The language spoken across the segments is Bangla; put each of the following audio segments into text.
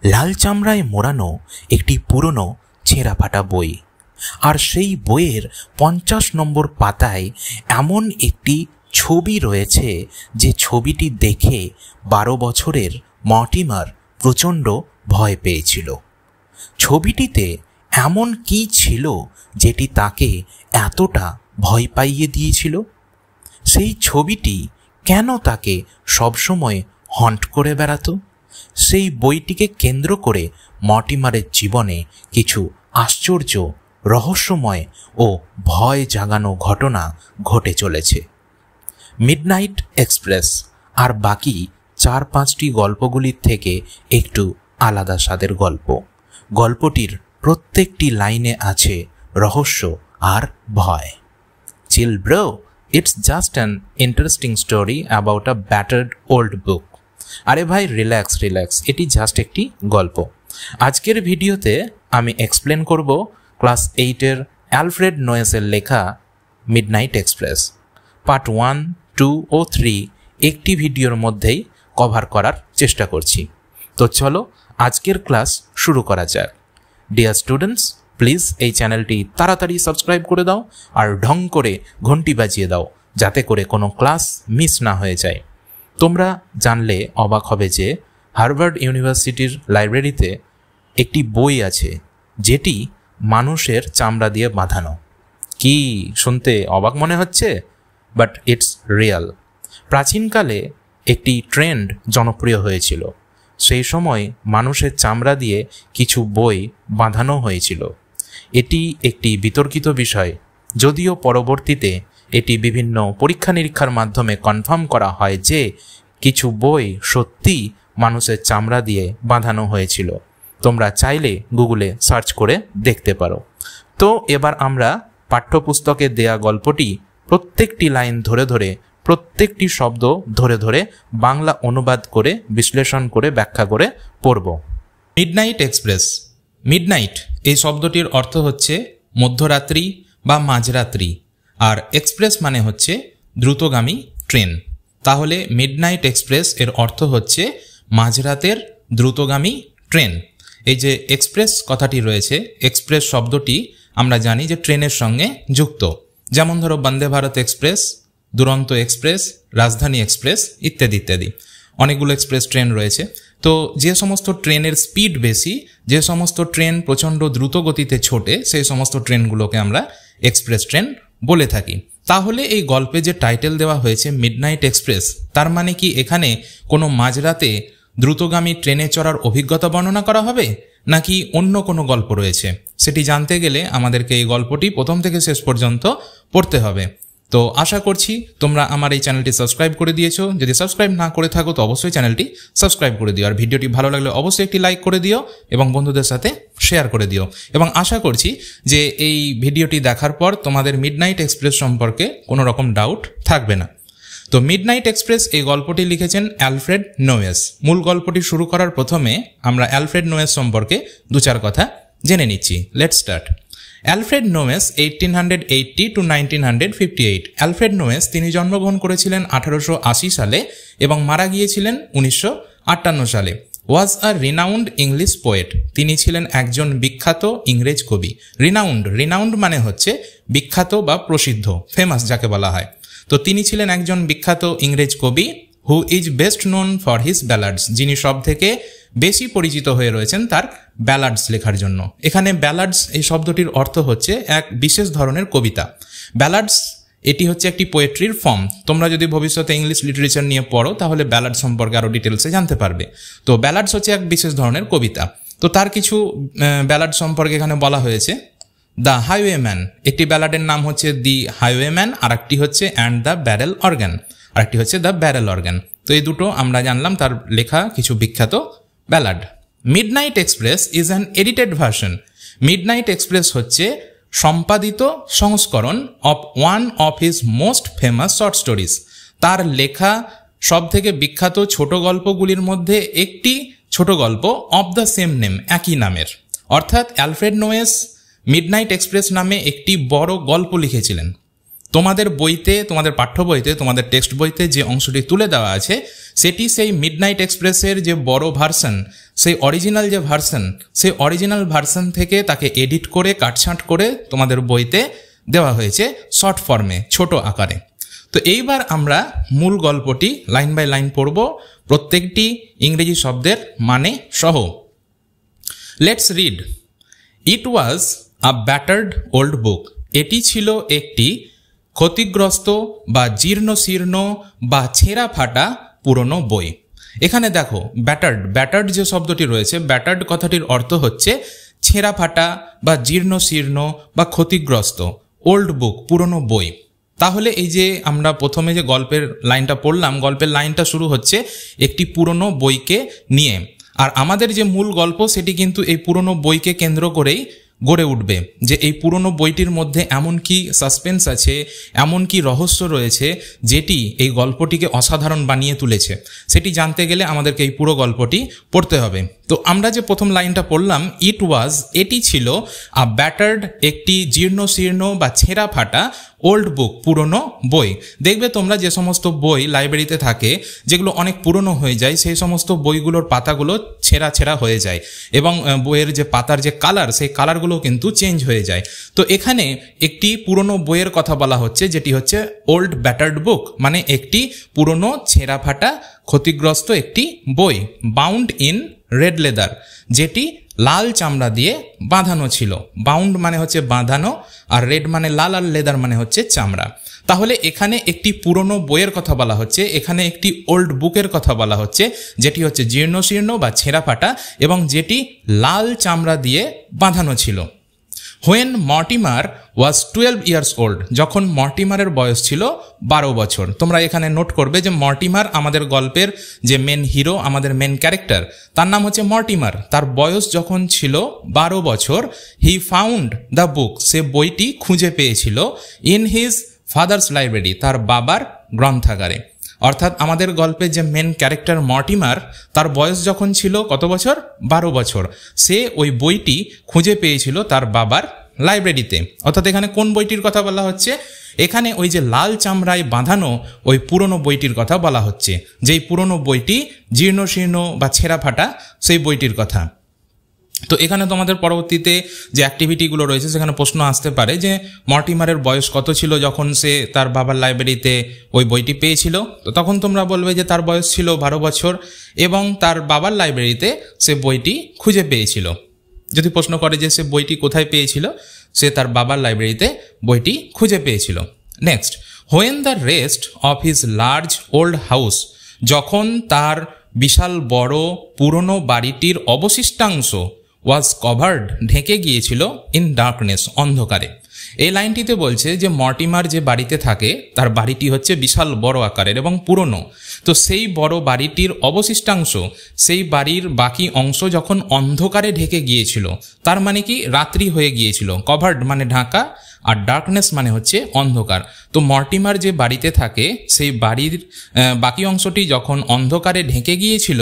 লাল চামড়ায় মোড়ানো একটি পুরনো ছেঁড়া ফাটা বই, আর সেই বইয়ের 50 নম্বর পাতায় এমন একটি ছবি রয়েছে যে ছবিটি দেখে 12 বছরের মর্টিমার প্রচণ্ড ভয় পেয়েছিল। ছবিটিতে এমন কি ছিল যেটি তাকে এতটা ভয় পাইয়ে দিয়েছিল? সেই ছবিটি কেন তাকে সবসময় হন্ট করে বেড়াতো? সেই বইটিকে কেন্দ্র করে মর্টিমারের জীবনে কিছু আশ্চর্য, রহস্যময় ও ভয় জাগানো ঘটনা ঘটে চলেছে। মিডনাইট এক্সপ্রেস আর বাকি 4-5টি গল্পগুলির থেকে একটু আলাদা স্বাদের গল্প। গল্পটির প্রত্যেকটি লাইনে আছে রহস্য আর ভয়। Chill bro, it's just an interesting story about a battered old book. আরে ভাই, রিল্যাক্স, এটি জাস্ট একটি গল্প। আজকের ভিডিওতে আমি এক্সপ্লেন করব ক্লাস 8-এর অ্যালফ্রেড নোয়েসের লেখা মিডনাইট এক্সপ্রেস। পার্ট 1, 2 ও 3 একটি ভিডিওর মধ্যেই কভার করার চেষ্টা করছি। তো চলো আজকের ক্লাস শুরু করা যাক। ডিয়ার স্টুডেন্টস, প্লিজ এই চ্যানেলটি তাড়াতাড়ি সাবস্ক্রাইব করে দাও আর ঢং করে ঘন্টি বাজিয়ে দাও, যাতে করে কোনো ক্লাস মিস না হয়ে যায়। তোমরা জানলে অবাক হবে যে হার্ভার্ড ইউনিভার্সিটির লাইব্রেরিতে একটি বই আছে যেটি মানুষের চামড়া দিয়ে বাঁধানো। কি শুনতে অবাক মনে হচ্ছে? But it's Real. প্রাচীনকালে একটি ট্রেন্ড জনপ্রিয় হয়েছিল। সেই সময় মানুষের চামড়া দিয়ে কিছু বই বাঁধানো হয়েছিল। এটি একটি বিতর্কিত বিষয়, যদিও পরবর্তীতে এটি বিভিন্ন পরীক্ষা নিরীক্ষার মাধ্যমে কনফার্ম করা হয় যে কিছু বই সত্যি মানুষের চামড়া দিয়ে বাঁধানো হয়েছিল। তোমরা চাইলে গুগলে সার্চ করে দেখতে পারো। তো এবার আমরা পাঠ্যপুস্তকে দেয়া গল্পটি প্রত্যেকটি লাইন ধরে ধরে, প্রত্যেকটি শব্দ ধরে ধরে বাংলা অনুবাদ করে, বিশ্লেষণ করে, ব্যাখ্যা করে পড়ব। Midnight express. মিডনাইট এই শব্দটির অর্থ হচ্ছে মধ্যরাত্রি বা মাঝরাত্রি, আর এক্সপ্রেস মানে হচ্ছে দ্রুতগামী ট্রেন। তাহলে মিডনাইট এক্সপ্রেস এর অর্থ হচ্ছে মাঝরাতের দ্রুতগামী ট্রেন। এই যে এক্সপ্রেস কথাটি রয়েছে, এক্সপ্রেস শব্দটি আমরা জানি যে ট্রেনের সঙ্গে যুক্ত। যেমন ধরো বন্দে ভারত এক্সপ্রেস, দুরন্ত এক্সপ্রেস, রাজধানী এক্সপ্রেস ইত্যাদি ইত্যাদি। অনেকগুলো এক্সপ্রেস ট্রেন রয়েছে। তো যে সমস্ত ট্রেনের স্পিড বেশি, যে সমস্ত ট্রেন প্রচণ্ড দ্রুত গতিতে ছোটে, সেই সমস্ত ট্রেনগুলোকে আমরা এক্সপ্রেস ট্রেন বলে থাকি। তাহলে এই গল্পে যে টাইটেল দেওয়া হয়েছে মিডনাইট এক্সপ্রেস, তার মানে কি এখানে কোনো মাঝরাতে দ্রুতগামী ট্রেনে চড়ার অভিজ্ঞতা বর্ণনা করা হবে, নাকি অন্য কোনো গল্প রয়েছে? সেটি জানতে গেলে আমাদেরকে এই গল্পটি প্রথম থেকে শেষ পর্যন্ত পড়তে হবে। তো আশা করছি তোমরা আমার এই চ্যানেলটি সাবস্ক্রাইব করে দিয়েছো। যদি সাবস্ক্রাইব না করে থাকো তো অবশ্যই চ্যানেলটি সাবস্ক্রাইব করে দিও, আর ভিডিওটি ভালো লাগলে অবশ্যই একটি লাইক করে দিও এবং বন্ধুদের সাথে শেয়ার করে দিও। এবং আশা করছি যে এই ভিডিওটি দেখার পর তোমাদের মিডনাইট এক্সপ্রেস সম্পর্কে কোনো রকম ডাউট থাকবে না। তো মিডনাইট এক্সপ্রেস এই গল্পটি লিখেছেন অ্যালফ্রেড নোয়েস। মূল গল্পটি শুরু করার প্রথমে আমরা অ্যালফ্রেড নোয়েস সম্পর্কে 2-4 কথা জেনে নিচ্ছি। Let's start. Alfred Noyes 1880 to 1958। Alfred Noyes তিনি জন্মগ্রহণ করেছিলেন 1880 সালে এবং মারা গিয়েছিলেন 1958 সালে। ওয়াজ আ রিনাউন্ড ইংলিশ পোয়েট। তিনি ছিলেন একজন বিখ্যাত ইংরেজ কবি। রিনাউন্ড মানে হচ্ছে বিখ্যাত বা প্রসিদ্ধ, ফেমাস যাকে বলা হয়। তো তিনি ছিলেন একজন বিখ্যাত ইংরেজ কবি, who is best known for his ব্যালাডস, যিনি সব থেকে বেশি পরিচিত হয়ে রয়েছেন তার ব্যালাডস লেখার জন্য। এখানে ব্যালাডস এই শব্দটির অর্থ হচ্ছে এক বিশেষ ধরনের কবিতা। ব্যালাডস এটি হচ্ছে একটি পোয়েট্রির ফর্ম। তোমরা যদি ভবিষ্যতে ইংলিশ লিটারেচার নিয়ে পড়ো তাহলে ব্যালাড সম্পর্কে আরও ডিটেলসে জানতে পারবে। তো ব্যালাডস হচ্ছে এক বিশেষ ধরনের কবিতা। তো তার কিছু ব্যালাড সম্পর্কে এখানে বলা হয়েছে। দ্য হাইওয়েম্যান, একটি ব্যালাডের নাম হচ্ছে দি হাইওয়েম্যান, আর একটি হচ্ছে অ্যান্ড দ্য ব্যারেল অর্গান, আর একটি হচ্ছে দ্য ব্যারেল অর্গান। তো এই দুটো আমরা জানলাম তার লেখা কিছু বিখ্যাত ballad. Midnight express is an edited version. Midnight express হচ্ছে সম্পাদিত সংস্করণ of one of his most famous short stories. তার লেখা সব থেকে বিখ্যাত ছোট গল্পগুলির মধ্যে একটি ছোট গল্প অফ দ্য সেম নেম, একই নামের। অর্থাৎ অ্যালফ্রেড নোয়েস মিডনাইট এক্সপ্রেস নামে একটি বড় গল্প লিখেছিলেন। তোমাদের বইতে, তোমাদের পাঠ্য বইতে, তোমাদের টেক্সট বইতে যে অংশটি তুলে দেওয়া আছে সেটি সেই মিডনাইট এক্সপ্রেসের যে বড় ভার্সন, সেই অরিজিনাল যে ভার্সন, সেই অরিজিনাল ভার্সন থেকে তাকে এডিট করে কাটছাঁট করে তোমাদের বইতে দেওয়া হয়েছে শর্ট ফর্মে, ছোট আকারে। তো এইবার আমরা মূল গল্পটি লাইন বাই লাইন পড়ব, প্রত্যেকটি ইংরেজি শব্দের মানে সহ। Let's read. It was a battered old বুক। এটি ছিল একটি ক্ষতিগ্রস্ত বা জীর্ণ শীর্ণ বা ছেঁড়া ফাটা পুরনো বই। এখানে দেখো ব্যাটার্ড যে শব্দটি রয়েছে, ব্যাটার্ড কথাটির অর্থ হচ্ছে ছেঁড়া ফাটা বা জীর্ণ শীর্ণ বা ক্ষতিগ্রস্ত। ওল্ড বুক পুরনো বই। তাহলে এই যে আমরা প্রথমে যে গল্পের লাইনটা পড়লাম, গল্পের লাইনটা শুরু হচ্ছে একটি পুরনো বইকে নিয়ে, আর আমাদের যে মূল গল্প সেটি কিন্তু এই পুরনো বইকে কেন্দ্র করেই গড়ে উঠবে। যে এই পুরনো বইটির মধ্যে এমন কি সাসপেন্স আছে, এমন কি রহস্য রয়েছে যেটি এই গল্পটিকে অসাধারণ বানিয়ে তুলেছে, সেটি জানতে গেলে আমাদেরকে এই পুরো গল্পটি পড়তে হবে। তো আমরা যে প্রথম লাইনটা পড়লাম, ইট ওয়াজ, এটি ছিল, আ ব্যাটার্ড, একটি জীর্ণ শীর্ণ বা ছেঁড়া ফাটা, ওল্ড বুক, পুরনো বই। দেখবে তোমরা যে সমস্ত বই লাইব্রেরিতে থাকে যেগুলো অনেক পুরনো হয়ে যায়, সেই সমস্ত বইগুলোর পাতাগুলো ছেঁড়া ছেঁড়া হয়ে যায় এবং বইয়ের যে পাতার যে কালার, সেই কালারগুলো কিন্তু চেঞ্জ হয়ে যায়। তো এখানে একটি পুরনো বইয়ের কথা বলা হচ্ছে যেটি হচ্ছে ওল্ড ব্যাটার্ড বুক, মানে একটি পুরনো ছেঁড়া ফাটা ক্ষতিগ্রস্ত একটি বই, বাউন্ড ইন রেড লেদার, যেটি লাল চামড়া দিয়ে বাঁধানো ছিল। বাউন্ড মানে হচ্ছে বাঁধানো, আর রেড মানে লাল, আর লেদার মানে হচ্ছে চামড়া। তাহলে এখানে একটি পুরনো বইয়ের কথা বলা হচ্ছে, এখানে একটি ওল্ড বুকের কথা বলা হচ্ছে যেটি হচ্ছে জীর্ণ শীর্ণ বা ছেঁড়া ফাটা এবং যেটি লাল চামড়া দিয়ে বাঁধানো ছিল। When Mortimer was 12 years old, যখন মর্টিমারের বয়স ছিল 12 বছর। তোমরা এখানে নোট করবে যে মর্টিমার আমাদের গল্পের যে মেন হিরো, আমাদের মেন ক্যারেক্টার, তার নাম হচ্ছে মর্টিমার। তার বয়স যখন ছিল 12 বছর, হি ফাউন্ড দ্য বুক, সে বইটি খুঁজে পেয়েছিল, ইন হিজ ফাদার্স লাইব্রেরি, তার বাবার গ্রন্থাগারে। অর্থাৎ আমাদের গল্পের যে মেন ক্যারেক্টার মর্টিমার, তার বয়স যখন ছিল কত বছর? 12 বছর। সে ওই বইটি খুঁজে পেয়েছিল তার বাবার লাইব্রেরিতে। অর্থাৎ এখানে কোন বইটির কথা বলা হচ্ছে? এখানে ওই যে লাল চামড়ায় বাঁধানো ওই পুরনো বইটির কথা বলা হচ্ছে, যেই পুরনো বইটি জীর্ণ শীর্ণ বা ছেঁড়া ফাটা, সেই বইটির কথা। তো এখানে তোমাদের পরবর্তীতে যে অ্যাক্টিভিটিগুলো রয়েছে সেখানে প্রশ্ন আসতে পারে যে মর্টিমারের বয়স কত ছিল যখন সে তার বাবার লাইব্রেরিতে ওই বইটি পেয়েছিল। তো তখন তোমরা বলবে যে তার বয়স ছিল 12 বছর এবং তার বাবার লাইব্রেরিতে সে বইটি খুঁজে পেয়েছিল। যদি প্রশ্ন করে যে সে বইটি কোথায় পেয়েছিল, সে তার বাবার লাইব্রেরিতে বইটি খুঁজে পেয়েছিল। Next, when the rest of his large old house, যখন তার বিশাল বড় পুরনো বাড়িটির অবশিষ্টাংশ ওয়াজ কভার্ড, ঢেকে গিয়েছিল, ইন ডার্কনেস, অন্ধকারে। এই লাইনটিতে বলছে যে মর্টিমার যে বাড়িতে থাকে তার বাড়িটি হচ্ছে বিশাল বড় আকারের এবং পুরনো। তো সেই বড় বাড়িটির অবশিষ্টাংশ, সেই বাড়ির বাকি অংশ যখন অন্ধকারে ঢেকে গিয়েছিল, তার মানে কি রাত্রি হয়ে গিয়েছিল। কভার্ড মানে ঢাকা, আর ডার্কনেস মানে হচ্ছে অন্ধকার। তো মর্টিমার যে বাড়িতে থাকে সেই বাড়ির বাকি অংশটি যখন অন্ধকারে ঢেকে গিয়েছিল,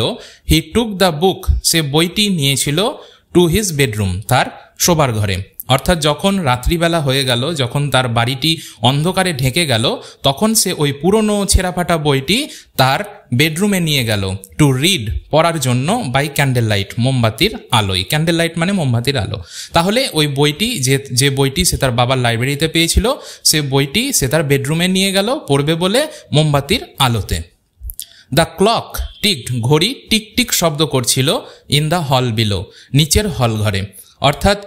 হি টুক দ্য বুক, সে বইটি নিয়েছিল, টু হিজ বেডরুম, তার শোবার ঘরে। অর্থাৎ যখন রাত্রিবেলা হয়ে গেল, যখন তার বাড়িটি অন্ধকারে ঢেকে গেল, তখন সে ওই পুরনো ছেঁড়াফাটা বইটি তার বেডরুমে নিয়ে গেল, টু রিড, পড়ার জন্য, বাই ক্যান্ডেল লাইট, মোমবাতির আলোয়। ক্যান্ডেল লাইট মানে মোমবাতির আলো। তাহলে ওই বইটি যে বইটি সে তার বাবার লাইব্রেরিতে পেয়েছিল, সে বইটি সে তার বেডরুমে নিয়ে গেল পড়বে বলে মোমবাতির আলোতে। দ্য ক্লক টিকড, ঘড়ি টিকটিক শব্দ করছিল, ইন দ্য হল বিলো, নিচের হল ঘরে। অর্থাৎ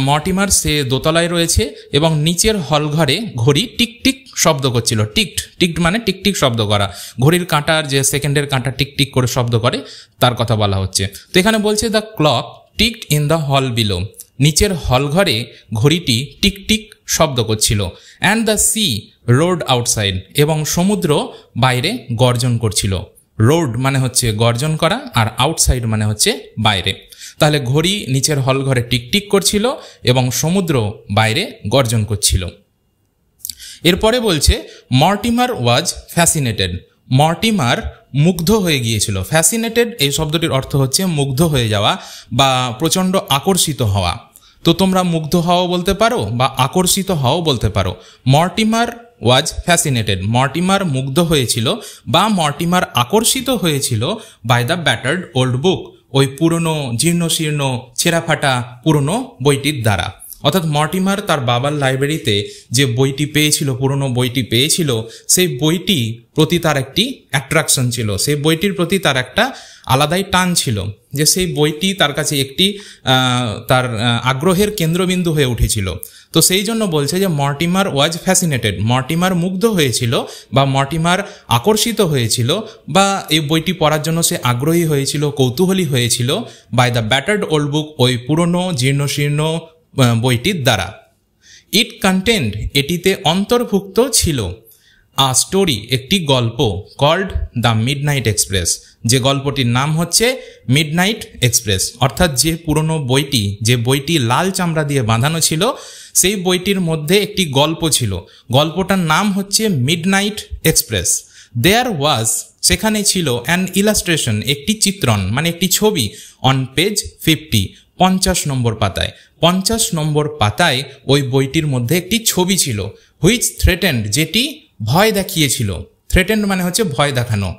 মর্টিমার সে দোতলায় রয়েছে এবং নিচের হল ঘরে ঘড়ি টিকটিক শব্দ করছিল। টিকড মানে টিকটিক শব্দ করা, ঘড়ির কাঁটার যে সেকেন্ডের কাঁটা টিকটিক করে শব্দ করে তার কথা বলা হচ্ছে। তো এখানে বলছে the clock ticked in the hall below, নিচের হল ঘরে ঘড়িটি টিকটিক শব্দ করছিল। And the sea roared outside, এবং সমুদ্র বাইরে গর্জন করছিল। রোড মানে হচ্ছে গর্জন করা, আর আউটসাইড মানে হচ্ছে বাইরে। তাহলে ঘড়ি নিচের হল ঘরে টিকটিক করছিল এবং সমুদ্র বাইরে গর্জন করছিল। এরপরে বলছে মর্টিমার ওয়াজ ফ্যাসিনেটেড, মর্টিমার মুগ্ধ হয়ে গিয়েছিল। ফ্যাসিনেটেড এই শব্দটির অর্থ হচ্ছে মুগ্ধ হয়ে যাওয়া বা প্রচণ্ড আকর্ষিত হওয়া। তো তোমরা মুগ্ধ হওয়া বলতে পারো বা আকর্ষিত হওয়াও বলতে পারো। মর্টিমার ওয়াজ ফ্যাসিনেটেড, মর্টিমার মুগ্ধ হয়েছিল বা মর্টিমার আকর্ষিত হয়েছিল by the battered old book, ওই পুরনো জীর্ণশীর্ণ ছেঁড়াফাটা পুরনো বইটির দ্বারা। অর্থাৎ মর্টিমার তার বাবার লাইব্রেরিতে যে বইটি পেয়েছিল, পুরনো বইটি পেয়েছিল, সেই বইটি প্রতি তার একটি অ্যাট্রাকশন ছিল, সেই বইটির প্রতি তার একটা আলাদাই টান ছিল, যে সেই বইটি তার কাছে একটি তার আগ্রহের কেন্দ্রবিন্দু হয়ে উঠেছিল। তো সেই জন্য বলছে যে মর্টিমার ওয়াজ ফ্যাসিনেটেড, মর্টিমার মুগ্ধ হয়েছিল বা মর্টিমার আকর্ষিত হয়েছিল বা এই বইটি পড়ার জন্য সে আগ্রহী হয়েছিল, কৌতূহলী হয়েছিল by the battered old book, ওই পুরনো জীর্ণশীর্ণ বইটির দ্বারা। ইট কন্টেন্ট, এটিতে অন্তর্ভুক্ত ছিল আ স্টোরি, একটি গল্প, কল্ড দ্য মিডনাইট এক্সপ্রেস, যে গল্পটির নাম হচ্ছে মিডনাইট এক্সপ্রেস। অর্থাৎ যে পুরনো বইটি, যে বইটি লাল চামড়া দিয়ে বাঁধানো ছিল, সেই বইটির মধ্যে একটি গল্প ছিল, গল্পটার নাম হচ্ছে মিডনাইট এক্সপ্রেস। দেয়ার ওয়াজ, সেখানে ছিল অ্যান ইলাস্ট্রেশন, একটি চিত্রণ মানে একটি ছবি, অন পেজ 50, 50 নম্বর পাতায়। 50 নম্বর পাতায় ওই বইটির মধ্যে একটি ছবি ছিল, হুইচ থ্রেটেন্ড, যেটি ভয় দেখিয়েছিল। থ্রেটেন্ড মানে হচ্ছে ভয় দেখানো,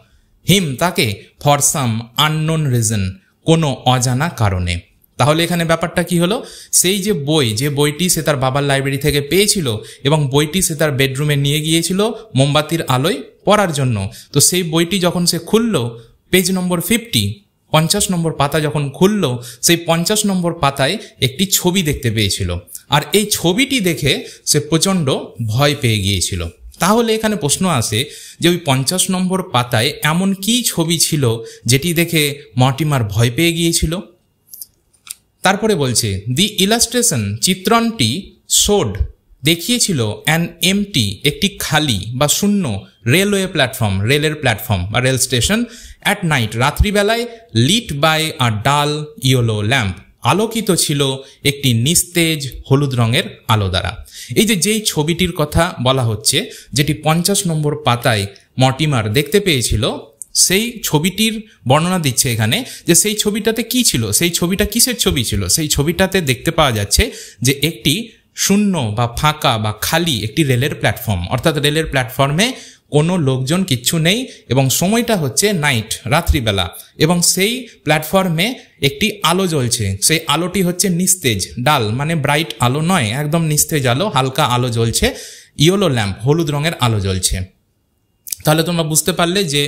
হিম তাকে, ফর সাম আননোন রিজন, কোনো অজানা কারণে। তাহলে এখানে ব্যাপারটা কি হলো, সেই যে বই, যে বইটি সে তার বাবার লাইব্রেরি থেকে পেয়েছিল এবং বইটি সে তার বেডরুমে নিয়ে গিয়েছিল মোমবাতির আলোয় পড়ার জন্য, তো সেই বইটি যখন সে খুলল, পেজ নম্বর 50, 50 নম্বর পাতা যখন খুলল, সেই 50 নম্বর পাতায় একটি ছবি দেখতে পেয়েছিল, আর এই ছবিটি দেখে সে প্রচণ্ড ভয় পেয়ে গিয়েছিল। তাহলে এখানে প্রশ্ন আসে যে ওই 50 নম্বর পাতায় এমন কি ছবি ছিল যেটি দেখে মর্টিমার ভয় পেয়ে গিয়েছিল? তারপরে বলছে দি ইলাস্ট্রেশন, চিত্রণটি, শোড, দেখিয়েছিল অ্যান এমটি, একটি খালি বা শূন্য, রেলওয়ে প্ল্যাটফর্ম, রেলের প্ল্যাটফর্ম বা রেল স্টেশন, অ্যাট নাইট, রাত্রিবেলায়, লিট বাই আ ডাল ইয়েলো ল্যাম্প, আলোকিত ছিল একটি নিস্তেজ হলুদ রঙের আলো দ্বারা। এই যে যেই ছবিটির কথা বলা হচ্ছে, যেটি 50 নম্বর পাতায় মর্টিমার দেখতে পেয়েছিল, সেই ছবিটির বর্ণনা দিচ্ছে এখানে, যে সেই ছবিটাতে কি ছিল, সেই ছবিটা কিসের ছবি ছিল। সেই ছবিটাতে দেখতে পাওয়া যাচ্ছে যে একটি শূন্য বা ফাঁকা বা খালি একটি রেলের প্ল্যাটফর্ম, অর্থাৎ রেলের প্ল্যাটফর্মে কোনো লোকজন কিচ্ছু নেই এবং সময়টা হচ্ছে নাইট, রাত্রিবেলা, এবং সেই প্ল্যাটফর্মে একটি আলো জ্বলছে, সেই আলোটি হচ্ছে নিস্তেজ, ডাল মানে ব্রাইট আলো নয়, একদম নিস্তেজ আলো, হালকা আলো জ্বলছে, ইয়েলো ল্যাম্প, হলুদ রঙের আলো জ্বলছে। তাহলে তোমরা বুঝতে পারলে যে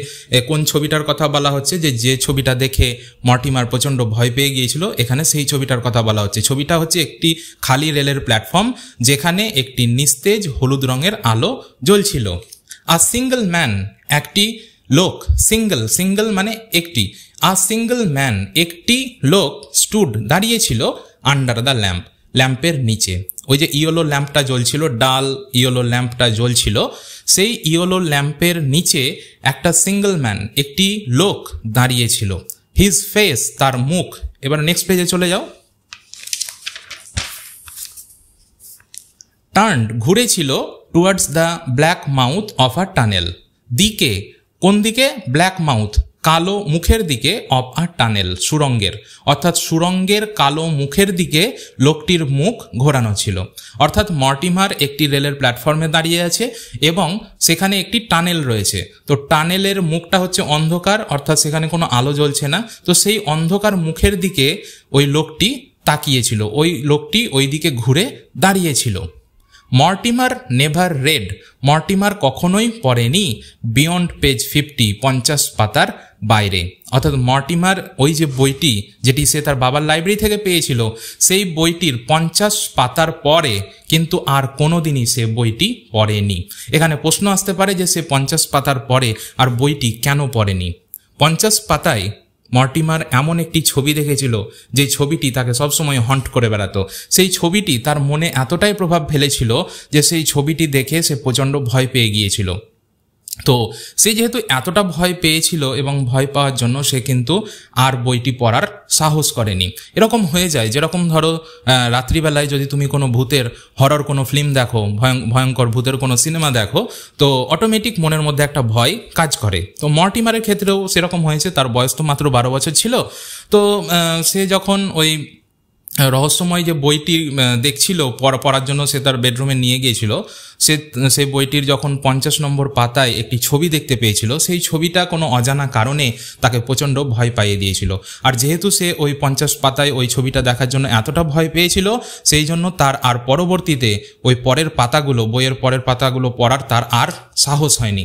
কোন ছবিটার কথা বলা হচ্ছে, যে ছবিটা দেখে মর্টিমার প্রচণ্ড ভয় পেয়ে গিয়েছিল, এখানে সেই ছবিটার কথা বলা হচ্ছে। ছবিটা হচ্ছে একটি খালি রেলের প্ল্যাটফর্ম যেখানে একটি নিস্তেজ হলুদ রঙের আলো জ্বলছিল। আ সিঙ্গল ম্যান, একটি লোক, সিঙ্গল, সিঙ্গল মানে একটি, আ সিঙ্গল ম্যান, একটি লোক, স্টুড, দাঁড়িয়েছিল, আন্ডার দ্য ল্যাম্প, ল্যাম্পের নিচে। ওই যে ইয়েলো ল্যাম্পটা জ্বলছিল, ডাল ইয়েলো ল্যাম্পটা জ্বলছিল, সেই ইয়েলো ল্যাম্পের নিচে একটা সিঙ্গল ম্যান, একটি লোক দাঁড়িয়েছিল। হিজ ফেস, তার মুখ। এবার নেক্সট পেজে চলে যাও। টার্নড, ঘুরেছিল, towards the black mouth of a tunnel, দিকে, কোন দিকে? ব্ল্যাক মাউথ, কালো মুখের দিকে, অফ আ টানেল, সুরঙ্গের, অর্থাৎ সুরঙ্গের কালো মুখের দিকে লোকটির মুখ ঘোরানো ছিল। অর্থাৎ মর্টিমার একটি রেলের প্ল্যাটফর্মে দাঁড়িয়ে আছে এবং সেখানে একটি টানেল রয়েছে, তো টানেলের মুখটা হচ্ছে অন্ধকার, অর্থাৎ সেখানে কোনো আলো জ্বলছে না, তো সেই অন্ধকার মুখের দিকে ওই লোকটি তাকিয়েছিল, ওই লোকটি ওই দিকে ঘুরে দাঁড়িয়েছিল। মর্টিমার নেভার রেড, মর্টিমার কখনোই পড়েনি বিয়ন্ড পেজ 50, 50 পাতার বাইরে। অর্থাৎ মর্টিমার ওই যে বইটি যেটি সে তার বাবার লাইব্রেরি থেকে পেয়েছিল, সেই বইটির 50 পাতার পরে কিন্তু আর কোনোদিনই সে বইটি পড়েনি। এখানে প্রশ্ন আসতে পারে যে সে 50 পাতার পরে আর বইটি কেন পড়েনি? 50 পাতায় মর্টিমার এমন একটি ছবি দেখেছিল যে ছবিটি তাকে সবসময় হন্ট করে বেড়াতো। সেই ছবিটি তার মনে এতটাই প্রভাব ফেলেছিল যে সেই ছবিটি দেখে সে প্রচণ্ড ভয় পেয়ে গিয়েছিল। তো সে যেহেতু এতটা ভয় পেয়েছিল এবং ভয় পাওয়ার জন্য সে কিন্তু আর বইটি পড়ার সাহস করেনি। এরকম হয়ে যায়, যেরকম ধরো রাত্রিবেলায় যদি তুমি কোনো ভূতের হরর কোনো ফিল্ম দেখো, ভয়ঙ্কর ভূতের কোনো সিনেমা দেখো, তো অটোমেটিক মনের মধ্যে একটা ভয় কাজ করে। তো মর্টিমারের ক্ষেত্রেও সেরকম হয়েছে, তার বয়স তো মাত্র 12 বছর ছিল। তো সে যখন ওই রহস্যময় যে বইটি দেখছিল পড়ার জন্য সে তার বেডরুমে নিয়ে গিয়েছিল, সেই বইটির যখন 50 নম্বর পাতায় একটি ছবি দেখতে পেয়েছিল, সেই ছবিটা কোনো অজানা কারণে তাকে প্রচণ্ড ভয় পাইয়ে দিয়েছিল। আর যেহেতু সে ওই 50 পাতায় ওই ছবিটা দেখার জন্য এতটা ভয় পেয়েছিল, সেই জন্য তার আর পরবর্তীতে ওই বইয়ের পরের পাতাগুলো পড়ার তার আর সাহস হয়নি।